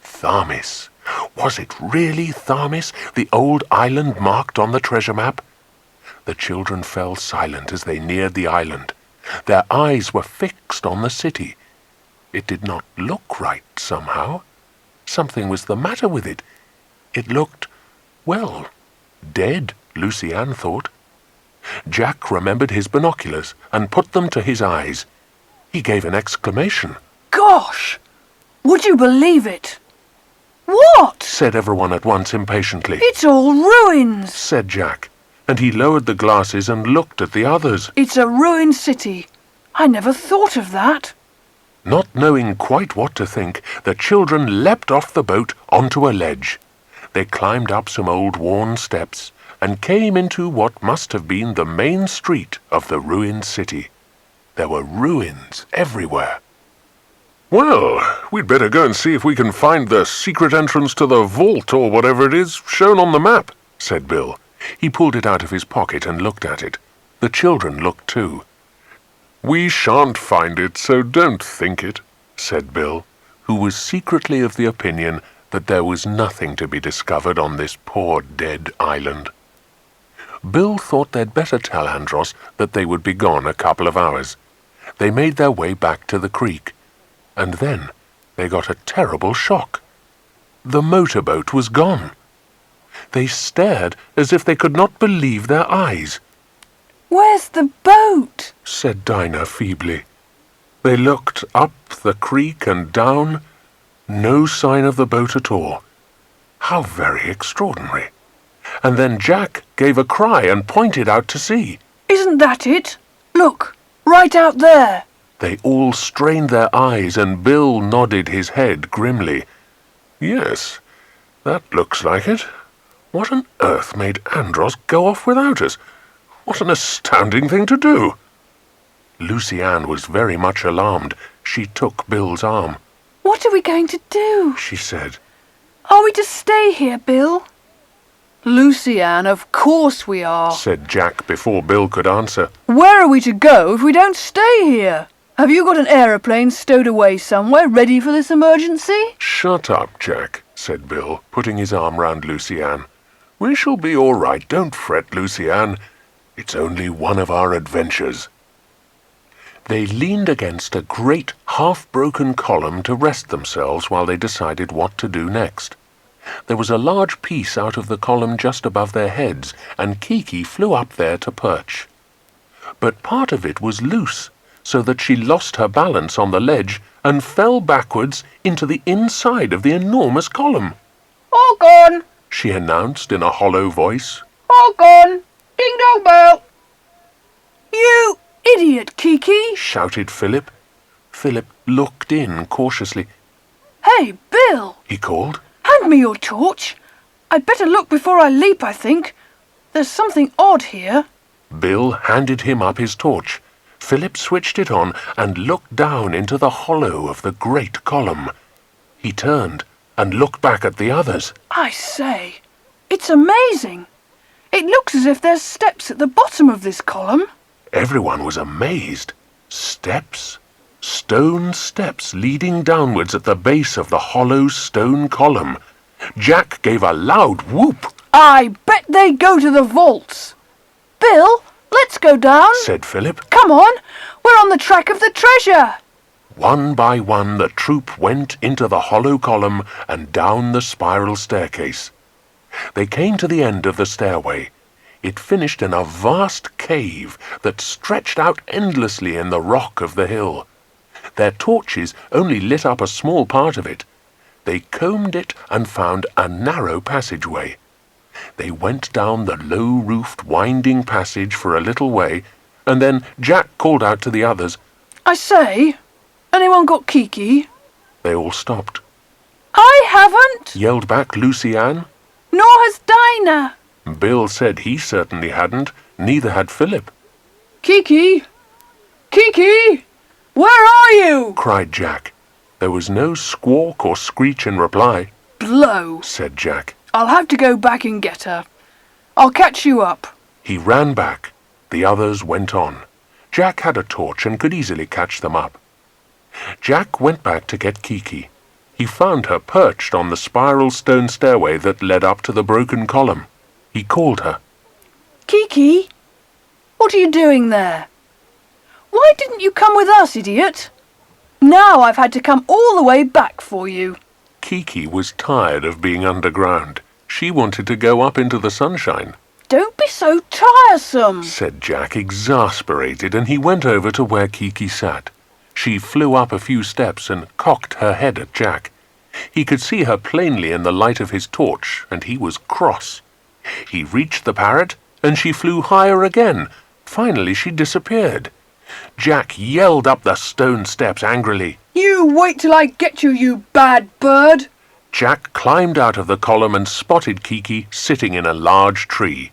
Tharmis. Was it really Tharmis, the old island marked on the treasure map? The children fell silent as they neared the island. Their eyes were fixed on the city. It did not look right, somehow. Something was the matter with it. It looked, well, dead, Lucy Ann thought. Jack remembered his binoculars and put them to his eyes. He gave an exclamation. "Gosh! Would you believe it?" "What?" said everyone at once impatiently. "It's all ruins," said Jack, and he lowered the glasses and looked at the others. "It's a ruined city. I never thought of that." Not knowing quite what to think, the children leapt off the boat onto a ledge. They climbed up some old worn steps and came into what must have been the main street of the ruined city. There were ruins everywhere. "Well, we'd better go and see if we can find the secret entrance to the vault or whatever it is shown on the map," said Bill. He pulled it out of his pocket and looked at it. The children looked too. "We shan't find it, so don't think it," said Bill, who was secretly of the opinion that there was nothing to be discovered on this poor dead island. Bill thought they'd better tell Andros that they would be gone a couple of hours. They made their way back to the creek, and then they got a terrible shock. The motorboat was gone. They stared as if they could not believe their eyes. Where's the boat? Said Dinah feebly. They looked up the creek and down. No sign of the boat at all. How very extraordinary. And then Jack gave a cry and pointed out to sea. Isn't that it? Look, right out there. They all strained their eyes and Bill nodded his head grimly. Yes, that looks like it. What on earth made Andros go off without us? What an astounding thing to do! Lucy Ann was very much alarmed. She took Bill's arm. What are we going to do? She said. Are we to stay here, Bill? Lucy Ann, of course we are, said Jack before Bill could answer. Where are we to go if we don't stay here? Have you got an aeroplane stowed away somewhere ready for this emergency? Shut up, Jack, said Bill, putting his arm round Lucy Ann. We shall be all right. Don't fret, Lucy Ann. It's only one of our adventures. They leaned against a great half-broken column to rest themselves while they decided what to do next. There was a large piece out of the column just above their heads, and Kiki flew up there to perch. But part of it was loose, so that she lost her balance on the ledge and fell backwards into the inside of the enormous column. All gone, she announced in a hollow voice. all gone. Ding dong bell. You idiot, Kiki! Shouted Philip. Philip looked in cautiously. Hey, Bill! He called. Hand me your torch. I'd better look before I leap, I think. There's something odd here. Bill handed him up his torch. Philip switched it on and looked down into the hollow of the great column. He turned and looked back at the others. I say, it's amazing. It looks as if there's steps at the bottom of this column. Everyone was amazed. Steps? Stone steps leading downwards at the base of the hollow stone column. Jack gave a loud whoop. I bet they go to the vaults. Bill, let's go down, said Philip. Come on, we're on the track of the treasure. One by one the troop went into the hollow column and down the spiral staircase. They came to the end of the stairway. It finished in a vast cave that stretched out endlessly in the rock of the hill. Their torches only lit up a small part of it. They combed it and found a narrow passageway. They went down the low-roofed, winding passage for a little way, and then Jack called out to the others. I say, anyone got Kiki? They all stopped. I haven't, Yelled back Lucy Ann. Nor has Dinah. Bill said he certainly hadn't. Neither had Philip. Kiki! Kiki! Where are you? Cried Jack. There was no squawk or screech in reply. Blow, said Jack. I'll have to go back and get her. I'll catch you up. He ran back. The others went on. Jack had a torch and could easily catch them up. Jack went back to get Kiki. He found her perched on the spiral stone stairway that led up to the broken column. He called her. Kiki, what are you doing there? Why didn't you come with us, idiot? Now I've had to come all the way back for you. Kiki was tired of being underground. She wanted to go up into the sunshine. Don't be so tiresome, said Jack, exasperated, and he went over to where Kiki sat. She flew up a few steps and cocked her head at Jack. He could see her plainly in the light of his torch, and he was cross. He reached the parrot, and she flew higher again. Finally she disappeared. Jack yelled up the stone steps angrily. You wait till I get you, you bad bird. Jack climbed out of the column and spotted Kiki sitting in a large tree.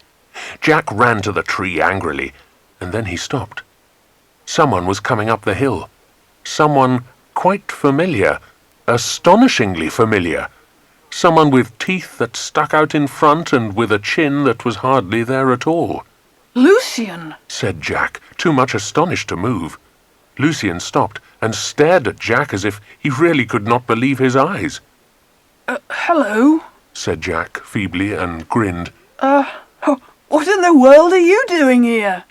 Jack ran to the tree angrily, and then he stopped. Someone was coming up the hill. Someone quite familiar, astonishingly familiar. Someone with teeth that stuck out in front and with a chin that was hardly there at all. Lucian, said Jack, too much astonished to move. Lucian stopped and stared at Jack as if he really could not believe his eyes. Hello? Said Jack feebly and grinned. What in the world are you doing here?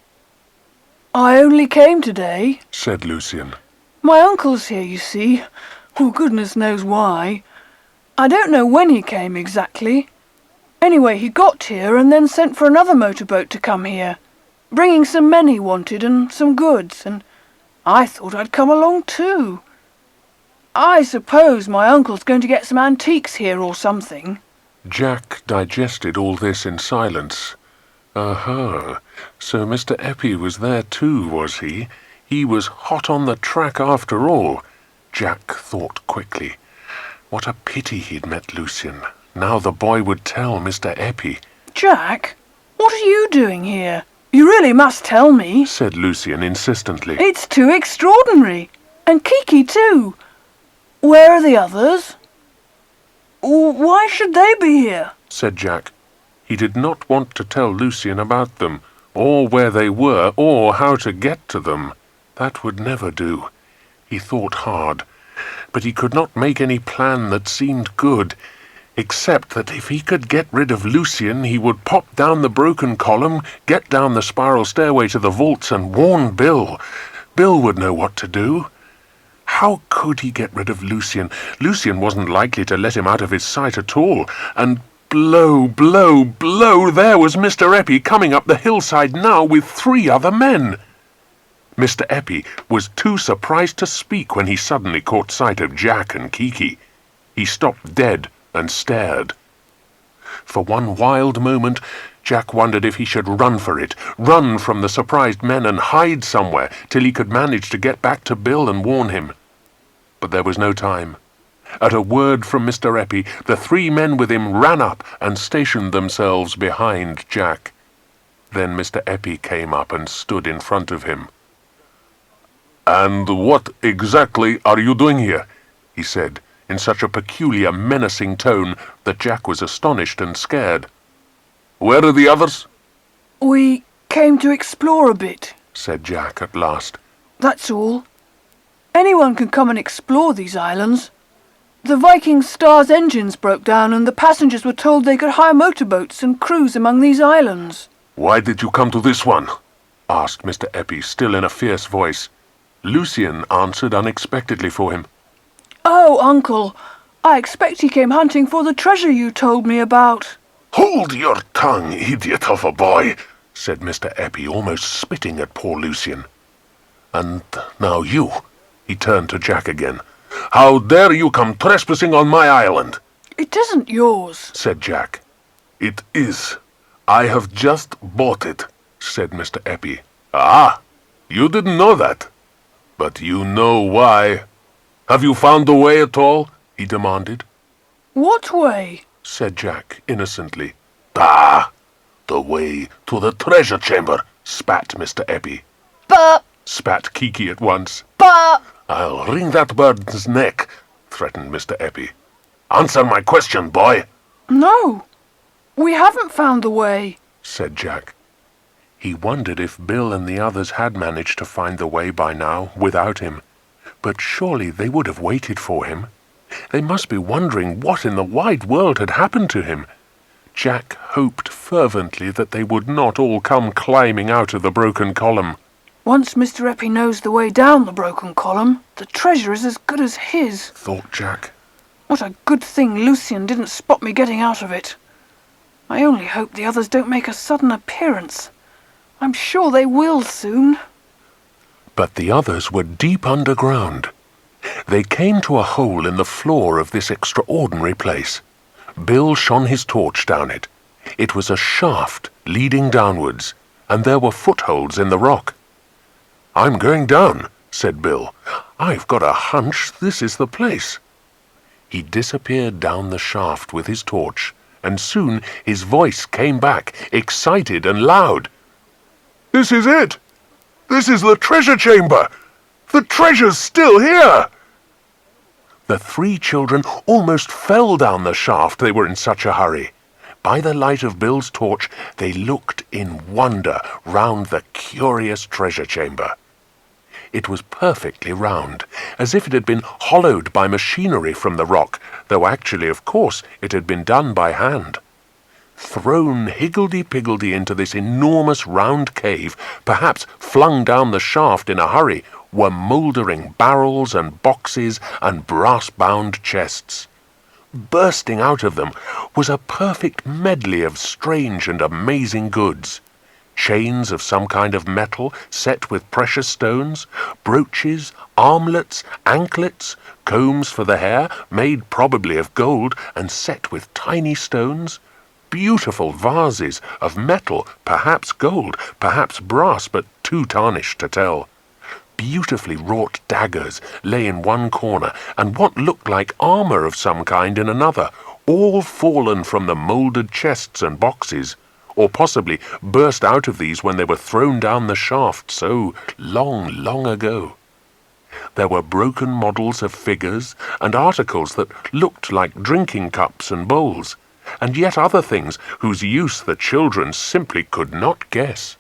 I only came today, said Lucian. My uncle's here, you see. Oh, goodness knows why. I don't know when he came exactly. Anyway, he got here and then sent for another motorboat to come here, bringing some men he wanted and some goods, and I thought I'd come along too. I suppose my uncle's going to get some antiques here or something. Jack digested all this in silence. Aha, so Mr. Eppie was there too, was he? He was hot on the track after all. Jack thought quickly. What a pity he'd met Lucian. Now the boy would tell Mr. Eppie. Jack, what are you doing here? You really must tell me, said Lucian insistently. It's too extraordinary. And Kiki too. Where are the others? Why should they be here? Said Jack. He did not want to tell Lucian about them, or where they were, or how to get to them. That would never do. He thought hard, but he could not make any plan that seemed good, except that if he could get rid of Lucian, he would pop down the broken column, get down the spiral stairway to the vaults, and warn Bill. Bill would know what to do. How could he get rid of Lucian? Lucian wasn't likely to let him out of his sight at all, and blow, blow, blow, there was Mr. Eppie coming up the hillside now with 3 other men. Mr. Eppie was too surprised to speak when he suddenly caught sight of Jack and Kiki. He stopped dead and stared. For one wild moment, Jack wondered if he should run for it, run from the surprised men and hide somewhere till he could manage to get back to Bill and warn him. But there was no time. At a word from Mr. Eppie, the 3 men with him ran up and stationed themselves behind Jack. Then Mr. Eppie came up and stood in front of him. "And what exactly are you doing here?" he said, in such a peculiar, menacing tone that Jack was astonished and scared. "Where are the others?" We came to explore a bit, said Jack at last. That's all. Anyone can come and explore these islands. The Viking Star's engines broke down and the passengers were told they could hire motorboats and cruise among these islands. "Why did you come to this one?" asked Mr. Eppie, still in a fierce voice. Lucian answered unexpectedly for him. Oh, Uncle, I expect he came hunting for the treasure you told me about. "Hold your tongue, idiot of a boy," said Mr. Eppie, almost spitting at poor Lucian. "And now you," he turned to Jack again. "How dare you come trespassing on my island?" It isn't yours, said Jack. "It is. I have just bought it," said Mr. Eppie. "Ah, you didn't know that. But you know why. Have you found the way at all?" he demanded. What way? Said Jack innocently. "Ah, the way to the treasure chamber," spat Mr. Eppie. But, Spat Kiki at once. but, "I'll wring that bird's neck," threatened Mr. Eppie. "Answer my question, boy," No, we haven't found the way, said Jack. He wondered if Bill and the others had managed to find the way by now without him. But surely they would have waited for him. They must be wondering what in the wide world had happened to him. Jack hoped fervently that they would not all come climbing out of the broken column. Once Mr. Eppie knows the way down the broken column, the treasure is as good as his. Thought Jack. What a good thing Lucian didn't spot me getting out of it. I only hope the others don't make a sudden appearance. I'm sure they will soon. But the others were deep underground. They came to a hole in the floor of this extraordinary place. Bill shone his torch down it. It was a shaft leading downwards, and there were footholds in the rock. "I'm going down," said Bill. "I've got a hunch this is the place." He disappeared down the shaft with his torch, and soon his voice came back, excited and loud. "This is it! This is the treasure chamber! The treasure's still here!" The 3 children almost fell down the shaft, they were in such a hurry. By the light of Bill's torch, they looked in wonder round the curious treasure chamber. It was perfectly round, as if it had been hollowed by machinery from the rock, though actually, of course, it had been done by hand. Thrown higgledy-piggledy into this enormous round cave, perhaps flung down the shaft in a hurry, were mouldering barrels and boxes and brass-bound chests. Bursting out of them was a perfect medley of strange and amazing goods. Chains of some kind of metal set with precious stones, brooches, armlets, anklets, combs for the hair made probably of gold and set with tiny stones, beautiful vases of metal, perhaps gold, perhaps brass, but too tarnished to tell. Beautifully wrought daggers lay in one corner, and what looked like armour of some kind in another, all fallen from the moulded chests and boxes, or possibly burst out of these when they were thrown down the shaft so long, long ago. There were broken models of figures and articles that looked like drinking cups and bowls, and yet other things whose use the children simply could not guess.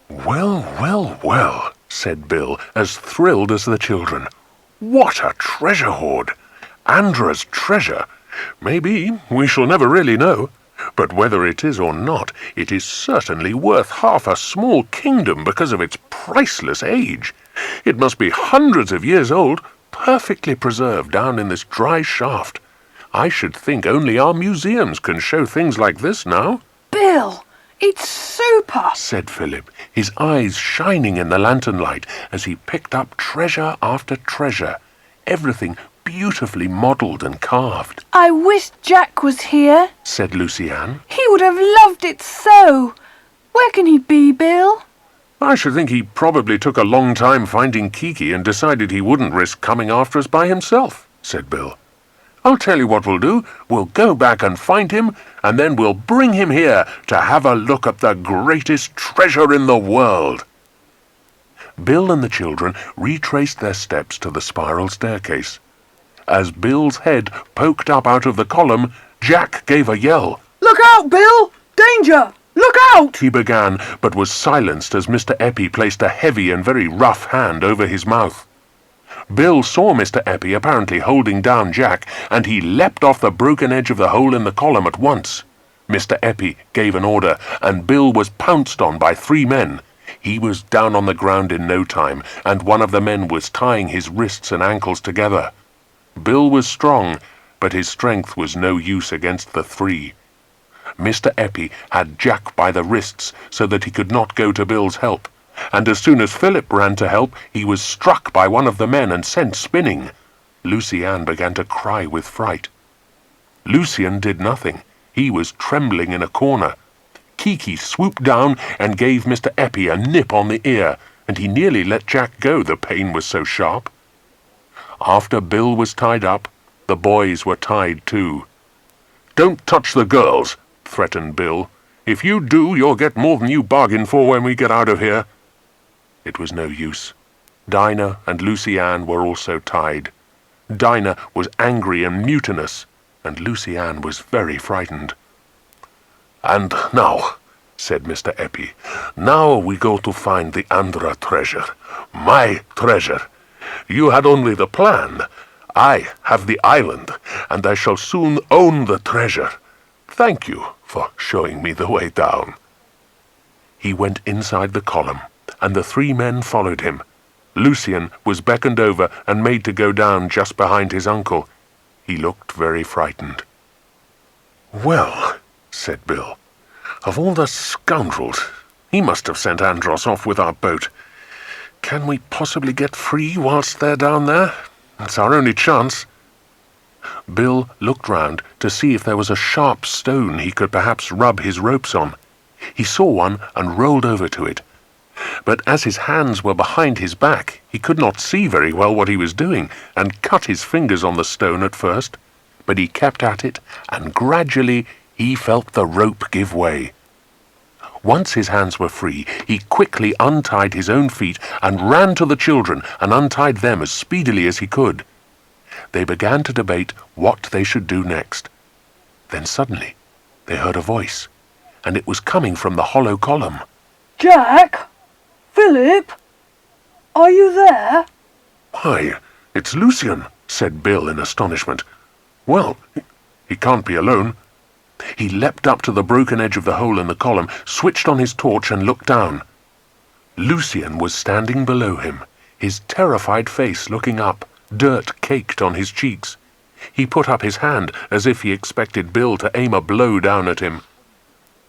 "Well, well, well," said Bill, as thrilled as the children. "What a treasure hoard! Andra's treasure! Maybe we shall never really know. But whether it is or not, it is certainly worth half a small kingdom because of its priceless age. It must be hundreds of years old, perfectly preserved down in this dry shaft. I should think only our museums can show things like this now." Bill, it's super, said Philip, his eyes shining in the lantern light as he picked up treasure after treasure, everything beautifully modelled and carved. I wish Jack was here, said Lucy-Anne. He would have loved it so. Where can he be, Bill? I should think he probably took a long time finding Kiki and decided he wouldn't risk coming after us by himself, said Bill. I'll tell you what we'll do. We'll go back and find him, and then we'll bring him here to have a look at the greatest treasure in the world. Bill and the children retraced their steps to the spiral staircase. As Bill's head poked up out of the column, Jack gave a yell. Look out, Bill! Danger! Look out! He began, but was silenced as Mr. Eppie placed a heavy and very rough hand over his mouth. Bill saw Mr. Eppie apparently holding down Jack, and he leapt off the broken edge of the hole in the column at once. Mr. Eppie gave an order, and Bill was pounced on by 3 men. He was down on the ground in no time, and one of the men was tying his wrists and ankles together. Bill was strong, but his strength was no use against the 3. Mr. Eppie had Jack by the wrists so that he could not go to Bill's help, and as soon as Philip ran to help, he was struck by one of the men and sent spinning. Lucy-Anne began to cry with fright. Lucian did nothing. He was trembling in a corner. Kiki swooped down and gave Mr. Eppie a nip on the ear, and he nearly let Jack go, the pain was so sharp. After Bill was tied up, the boys were tied too. "Don't touch the girls," threatened Bill. "If you do, you'll get more than you bargained for when we get out of here." It was no use. Dinah and Lucy-Anne were also tied. Dinah was angry and mutinous, and Lucy-Anne was very frightened. "And now," said Mr. Eppie, "now we go to find the Andra treasure. My treasure. You had only the plan. I have the island, and I shall soon own the treasure. Thank you for showing me the way down." He went inside the column, and the 3 men followed him. Lucian was beckoned over and made to go down just behind his uncle. He looked very frightened. "Well," said Bill, "of all the scoundrels, he must have sent Andros off with our boat. Can we possibly get free whilst they're down there? It's our only chance." Bill looked round to see if there was a sharp stone he could perhaps rub his ropes on. He saw one and rolled over to it. But as his hands were behind his back, he could not see very well what he was doing, and cut his fingers on the stone at first. But he kept at it, and gradually he felt the rope give way. Once his hands were free, he quickly untied his own feet and ran to the children and untied them as speedily as he could. They began to debate what they should do next. Then suddenly they heard a voice, and it was coming from the hollow column. Jack? Philip? Are you there? "Why, it's Lucian," said Bill in astonishment. "Well, he can't be alone." He leapt up to the broken edge of the hole in the column, switched on his torch and looked down. Lucian was standing below him, his terrified face looking up, dirt caked on his cheeks. He put up his hand as if he expected Bill to aim a blow down at him.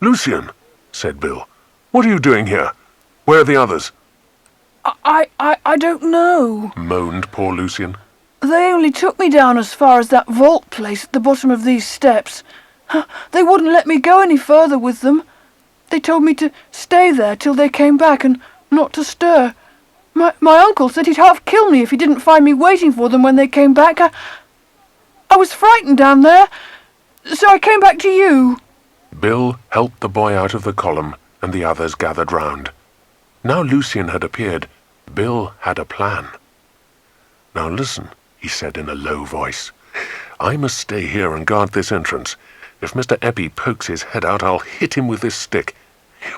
"Lucian," said Bill, "what are you doing here? Where are the others?" I don't know. Moaned poor Lucian. They only took me down as far as that vault place at the bottom of these steps. They wouldn't let me go any further with them. They told me to stay there till they came back and not to stir. My uncle said he'd half kill me if he didn't find me waiting for them when they came back. I was frightened down there, so I came back to you." Bill helped the boy out of the column, and the others gathered round. Now Lucian had appeared, Bill had a plan. "Now listen," he said in a low voice. "I must stay here and guard this entrance. If Mr. Eppie pokes his head out, I'll hit him with this stick.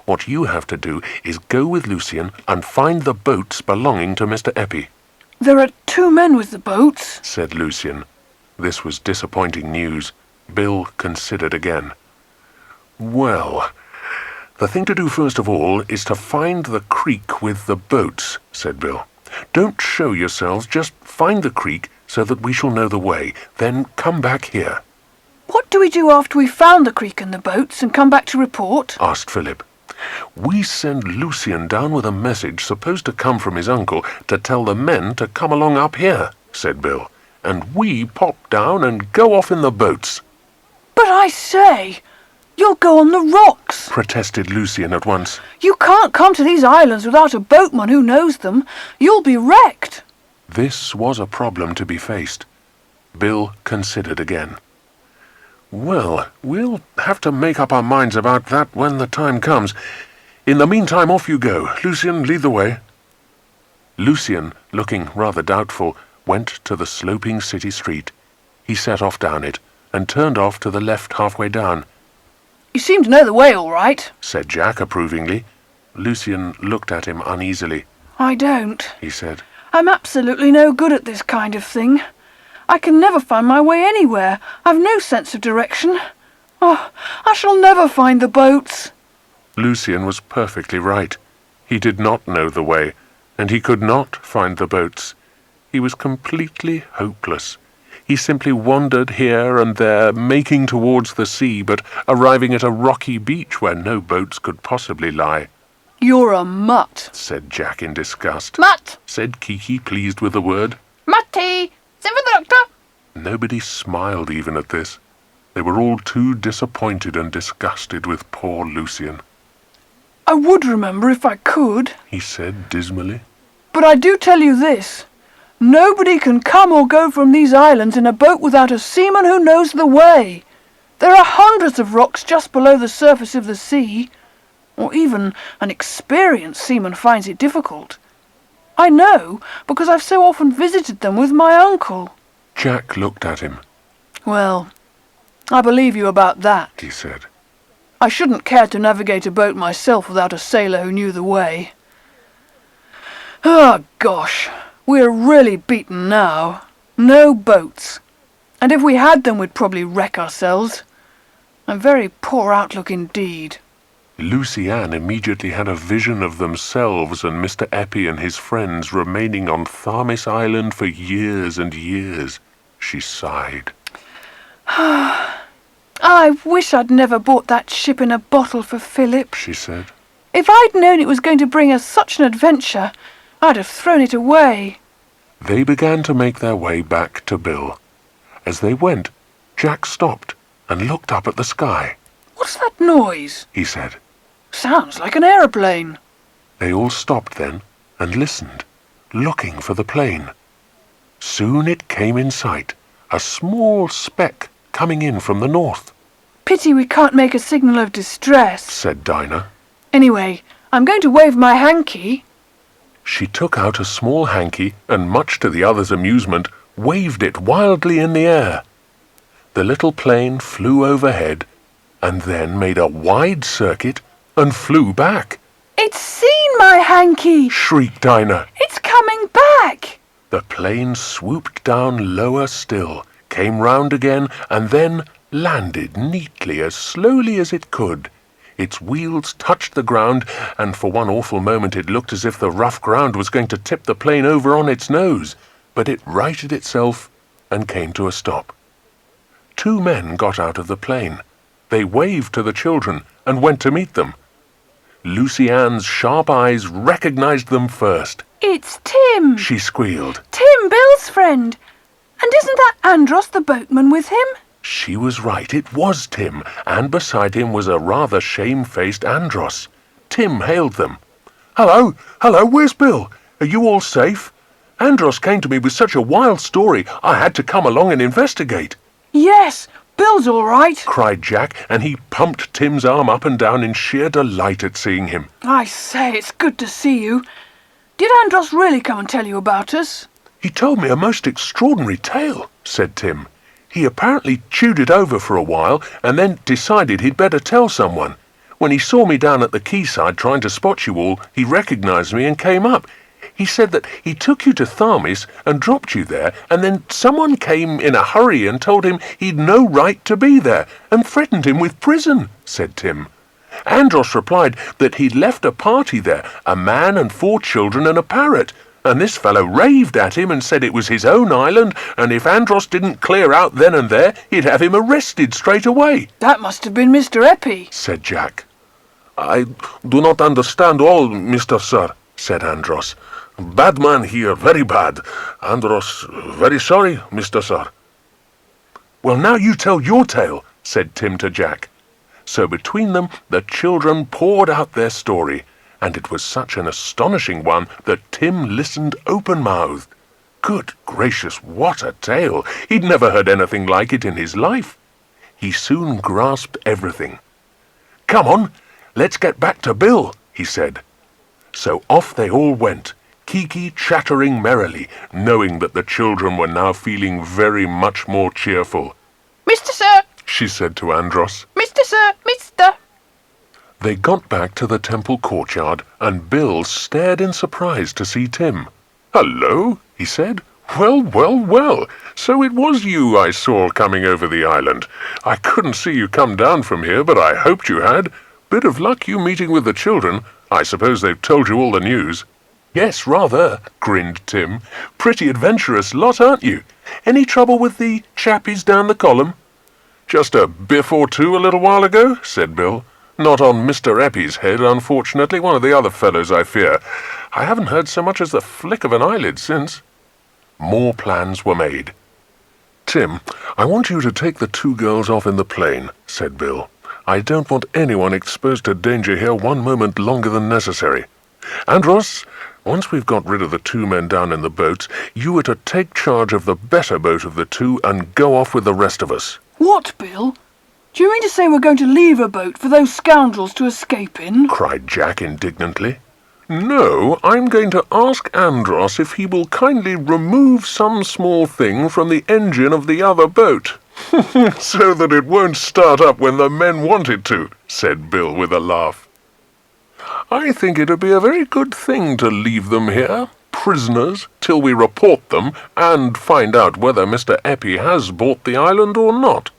What you have to do is go with Lucian and find the boats belonging to Mr. Eppie." "There are 2 men with the boats," said Lucian. This was disappointing news. Bill considered again. "Well, the thing to do first of all is to find the creek with the boats," said Bill. "Don't show yourselves, just find the creek so that we shall know the way. Then come back here." "What do we do after we've found the creek and the boats and come back to report?" asked Philip. "We send Lucian down with a message supposed to come from his uncle to tell the men to come along up here," said Bill. "And we pop down and go off in the boats." "But I say, you'll go on the rocks," protested Lucian at once. "You can't come to these islands without a boatman who knows them. You'll be wrecked." This was a problem to be faced. Bill considered again. "Well, we'll have to make up our minds about that when the time comes. In the meantime, off you go. Lucian, lead the way." Lucian, looking rather doubtful, went to the sloping city street. He set off down it, and turned off to the left halfway down. "You seem to know the way all right," said Jack approvingly. Lucian looked at him uneasily. "I don't," he said. "I'm absolutely no good at this kind of thing. I can never find my way anywhere. I've no sense of direction. Oh, I shall never find the boats." Lucian was perfectly right. He did not know the way, and he could not find the boats. He was completely hopeless. He simply wandered here and there, making towards the sea, but arriving at a rocky beach where no boats could possibly lie. "You're a mutt," said Jack in disgust. Mutt! Said Kiki, pleased with the word. Mutty! Send for the doctor! Nobody smiled even at this. They were all too disappointed and disgusted with poor Lucian. "I would remember if I could, he said dismally. but I do tell you this. Nobody can come or go from these islands in a boat without a seaman who knows the way. There are hundreds of rocks just below the surface of the sea, or even an experienced seaman finds it difficult. I know, because I've so often visited them with my uncle." Jack looked at him. "Well, I believe you about that," he said. "I shouldn't care to navigate a boat myself without a sailor who knew the way. Oh, gosh, we're really beaten now. No boats. And if we had them, we'd probably wreck ourselves. A very poor outlook indeed." Lucy Ann immediately had a vision of themselves and Mr. Eppie and his friends remaining on Tharmis Island for years and years. She sighed. "I wish I'd never bought that ship in a bottle for Philip," she said. "If I'd known it was going to bring us such an adventure, I'd have thrown it away." They began to make their way back to Bill. As they went, Jack stopped and looked up at the sky. "What's that noise?" he said. "Sounds like an aeroplane." They all stopped then and listened, looking for the plane. Soon it came in sight, a small speck coming in from the north. "Pity we can't make a signal of distress," said Dinah. "Anyway, I'm going to wave my hanky." She took out a small hanky and, much to the others' amusement, waved it wildly in the air. The little plane flew overhead and then made a wide circuit and flew back. "It's seen my hanky!" Shrieked Dinah. "It's come The plane swooped down lower still, came round again, and then landed neatly as slowly as it could. Its wheels touched the ground, and for one awful moment it looked as if the rough ground was going to tip the plane over on its nose, but it righted itself and came to a stop. 2 men got out of the plane. They waved to the children and went to meet them. Lucy Ann's sharp eyes recognized them first. It's Tim, She squealed. Tim, Bill's friend. And isn't that Andros the boatman with him? She was right, it was Tim, and beside him was a rather shamefaced Andros. Tim hailed them. Hello, where's Bill? Are you all safe? Andros came to me with such a wild story, I had to come along and investigate. Yes, Bill's all right, Cried Jack, and he pumped Tim's arm up and down in sheer delight at seeing him. I say, it's good to see you. Did Andros really come and tell you about us? He told me a most extraordinary tale, said Tim. He apparently chewed it over for a while and then decided he'd better tell someone. When he saw me down at the quayside trying to spot you all, he recognized me and came up. He said that he took you to Tharmis and dropped you there, and then someone came in a hurry and told him he'd no right to be there, and threatened him with prison, said Tim. Andros replied that he'd left a party there, a man and 4 children and a parrot, and this fellow raved at him and said it was his own island, and if Andros didn't clear out then and there, he'd have him arrested straight away. That must have been Mr. Eppie, said Jack. I do not understand all, Mr. Sir, said Andros. Bad man here, very bad. Andros, very sorry, Mr. Sir. Well, now you tell your tale, said Tim to Jack. So between them the children poured out their story, and it was such an astonishing one that Tim listened open-mouthed. Good gracious, what a tale! He'd never heard anything like it in his life. He soon grasped everything. Come on, let's get back to Bill, he said. So off they all went, Kiki chattering merrily, knowing that the children were now feeling very much more cheerful. Mr. Sir, She said to Andros. Mr. Sir, Mr. They got back to the temple courtyard, and Bill stared in surprise to see Tim. Hello, he said. Well, so it was you I saw coming over the island. I couldn't see you come down from here, but I hoped you had. Bit of luck you meeting with the children. I suppose they've told you all the news. Yes, rather, grinned Tim. Pretty adventurous lot, aren't you? Any trouble with the chappies down the column? Just a biff or two a little while ago, said Bill. Not on Mr. Eppie's head, unfortunately, one of the other fellows, I fear. I haven't heard so much as the flick of an eyelid since. More plans were made. Tim, I want you to take the 2 girls off in the plane, said Bill. I don't want anyone exposed to danger here 1 moment longer than necessary. Andros, once we've got rid of the 2 men down in the boats, you are to take charge of the better boat of the 2 and go off with the rest of us. What, Bill? Do you mean to say we're going to leave a boat for those scoundrels to escape in? Cried Jack indignantly. No, I'm going to ask Andros if he will kindly remove some small thing from the engine of the other boat. So that it won't start up when the men want it to, said Bill with a laugh. I think it'd be a very good thing to leave them here, prisoners, till we report them and find out whether Mr. Eppie has bought the island or not.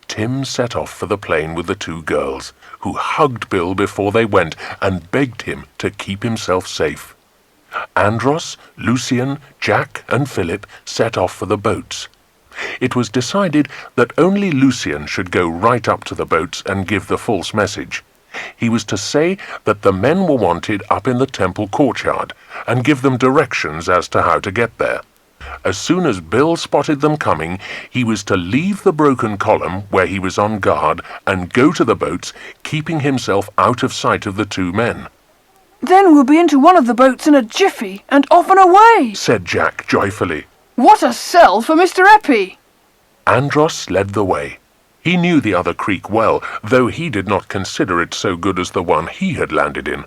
Tim set off for the plane with the 2 girls, who hugged Bill before they went and begged him to keep himself safe. Andros, Lucian, Jack and Philip set off for the boats. It was decided that only Lucian should go right up to the boats and give the false message. He was to say that the men were wanted up in the temple courtyard and give them directions as to how to get there. As soon as Bill spotted them coming, he was to leave the broken column where he was on guard and go to the boats, keeping himself out of sight of the 2 men. Then we'll be into one of the boats in a jiffy and off and away, said Jack joyfully. What a sell for Mr. Eppie! Andros led the way. He knew the other creek well, though he did not consider it so good as the one he had landed in.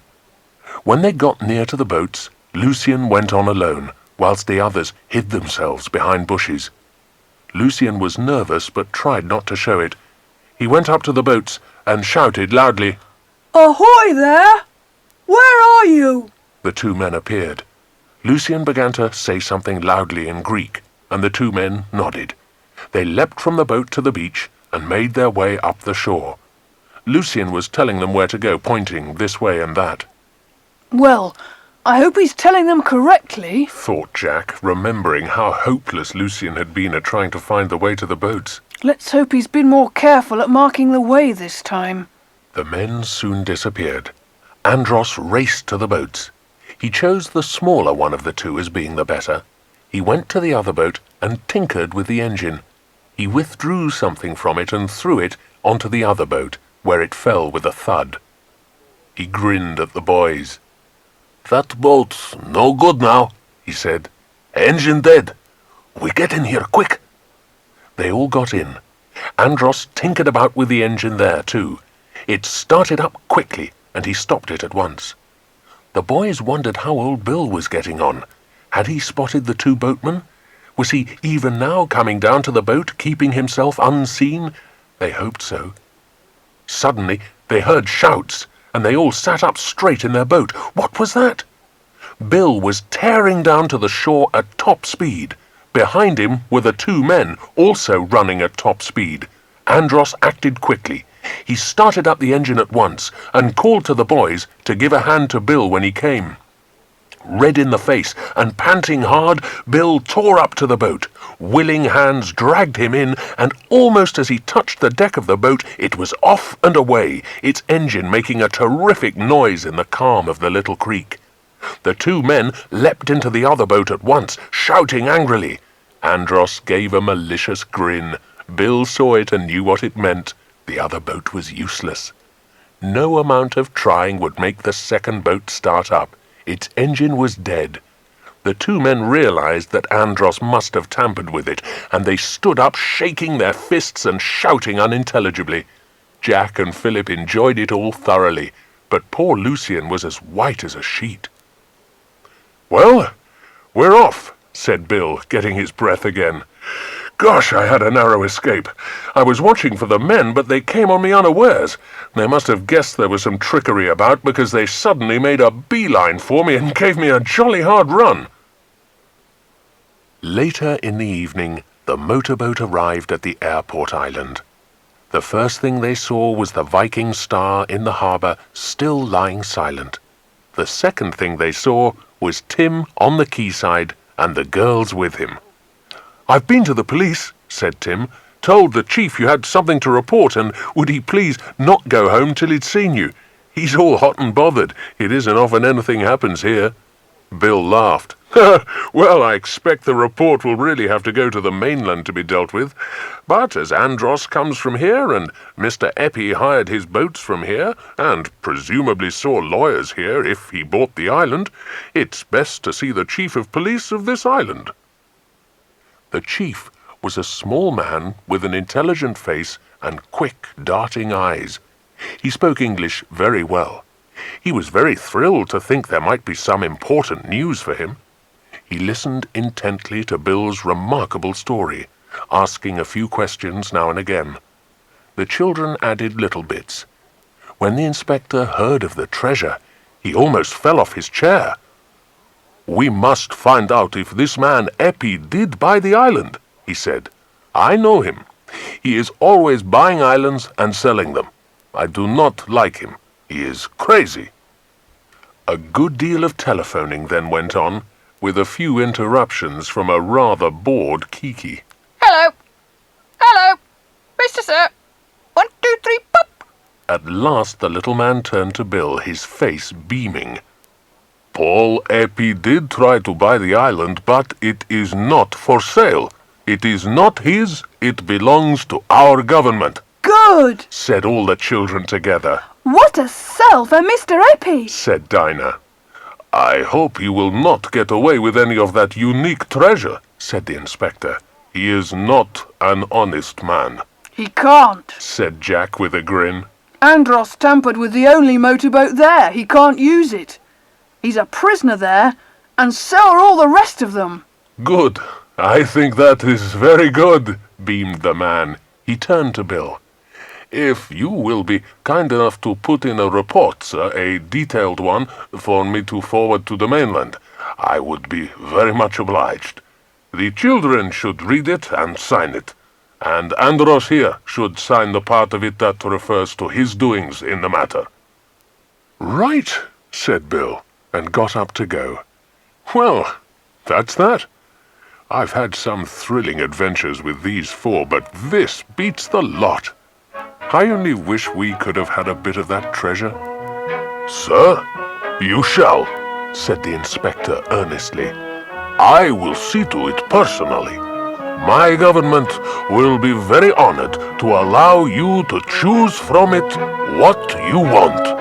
When they got near to the boats, Lucian went on alone, whilst the others hid themselves behind bushes. Lucian was nervous, but tried not to show it. He went up to the boats and shouted loudly. Ahoy there! Where are you? The 2 men appeared. Lucian began to say something loudly in Greek, and the two men nodded. They leapt from the boat to the beach and made their way up the shore. Lucian was telling them where to go, pointing this way and that. Well, I hope he's telling them correctly, thought Jack, remembering how hopeless Lucian had been at trying to find the way to the boats. Let's hope he's been more careful at marking the way this time. The men soon disappeared. Andros raced to the boats. He chose the smaller one of the two as being the better. He went to the other boat and tinkered with the engine. He withdrew something from it and threw it onto the other boat, where it fell with a thud. He grinned at the boys. "That boat's no good now," he said. "Engine dead. We get in here quick." They all got in. Andros tinkered about with the engine there too. It started up quickly, and he stopped it at once. The boys wondered how old Bill was getting on. Had he spotted the two boatmen? Was he even now coming down to the boat, keeping himself unseen? They hoped so. Suddenly they heard shouts, and they all sat up straight in their boat. What was that? Bill was tearing down to the shore at top speed. Behind him were the two men, also running at top speed. Andros acted quickly. He started up the engine at once and called to the boys to give a hand to Bill when he came. Red in the face and panting hard, Bill tore up to the boat. Willing hands dragged him in, and almost as he touched the deck of the boat, it was off and away, its engine making a terrific noise in the calm of the little creek. The two men leapt into the other boat at once, shouting angrily. Andros gave a malicious grin. Bill saw it and knew what it meant. The other boat was useless. No amount of trying would make the second boat start up. Its engine was dead. The two men realized that Andros must have tampered with it, and they stood up, shaking their fists and shouting unintelligibly. Jack and Philip enjoyed it all thoroughly, but poor Lucian was as white as a sheet. "Well, we're off," said Bill, getting his breath again. "Gosh, I had a narrow escape. I was watching for the men, but they came on me unawares. They must have guessed there was some trickery about, because they suddenly made a beeline for me and gave me a jolly hard run." Later in the evening, the motorboat arrived at the airport island. The first thing they saw was the Viking star in the harbour, still lying silent. The second thing they saw was Tim on the quayside and the girls with him. "I've been to the police," said Tim. "Told the chief you had something to report, and would he please not go home till he'd seen you. He's all hot and bothered. It isn't often anything happens here." Bill laughed. "Well, I expect the report will really have to go to the mainland to be dealt with. But as Andros comes from here, and Mr. Eppie hired his boats from here, and presumably saw lawyers here if he bought the island, it's best to see the chief of police of this island." The chief was a small man with an intelligent face and quick, darting eyes. He spoke English very well. He was very thrilled to think there might be some important news for him. He listened intently to Bill's remarkable story, asking a few questions now and again. The children added little bits. When the inspector heard of the treasure, he almost fell off his chair. "We must find out if this man Eppie did buy the island," he said. "I know him. He is always buying islands and selling them. I do not like him. He is crazy." A good deal of telephoning then went on, with a few interruptions from a rather bored Kiki. Hello. Hello. Mr. Sir. 1, 2, 3, pop. At last the little man turned to Bill, his face beaming. "Paul Eppie did try to buy the island, but it is not for sale. It is not his, it belongs to our government," Good! said all the children together. What a sell for Mr. Eppie! Said Dinah. "I hope he will not get away with any of that unique treasure," said the inspector. "He is not an honest man," He can't. said Jack with a grin. Andros tampered with the only motorboat there. He can't use it. He's a prisoner there, and so are all the rest of them. "Good. I think that is very good," beamed the man. He turned to Bill. "If you will be kind enough to put in a report, sir, a detailed one, for me to forward to the mainland, I would be very much obliged. The children should read it and sign it, and Andros here should sign the part of it that refers to his doings in the matter." "Right," said Bill, and got up to go. "Well, that's that. I've had some thrilling adventures with these four, but this beats the lot. I only wish we could have had a bit of that treasure." "Sir, you shall," said the inspector earnestly. "I will see to it personally. My government will be very honored to allow you to choose from it what you want."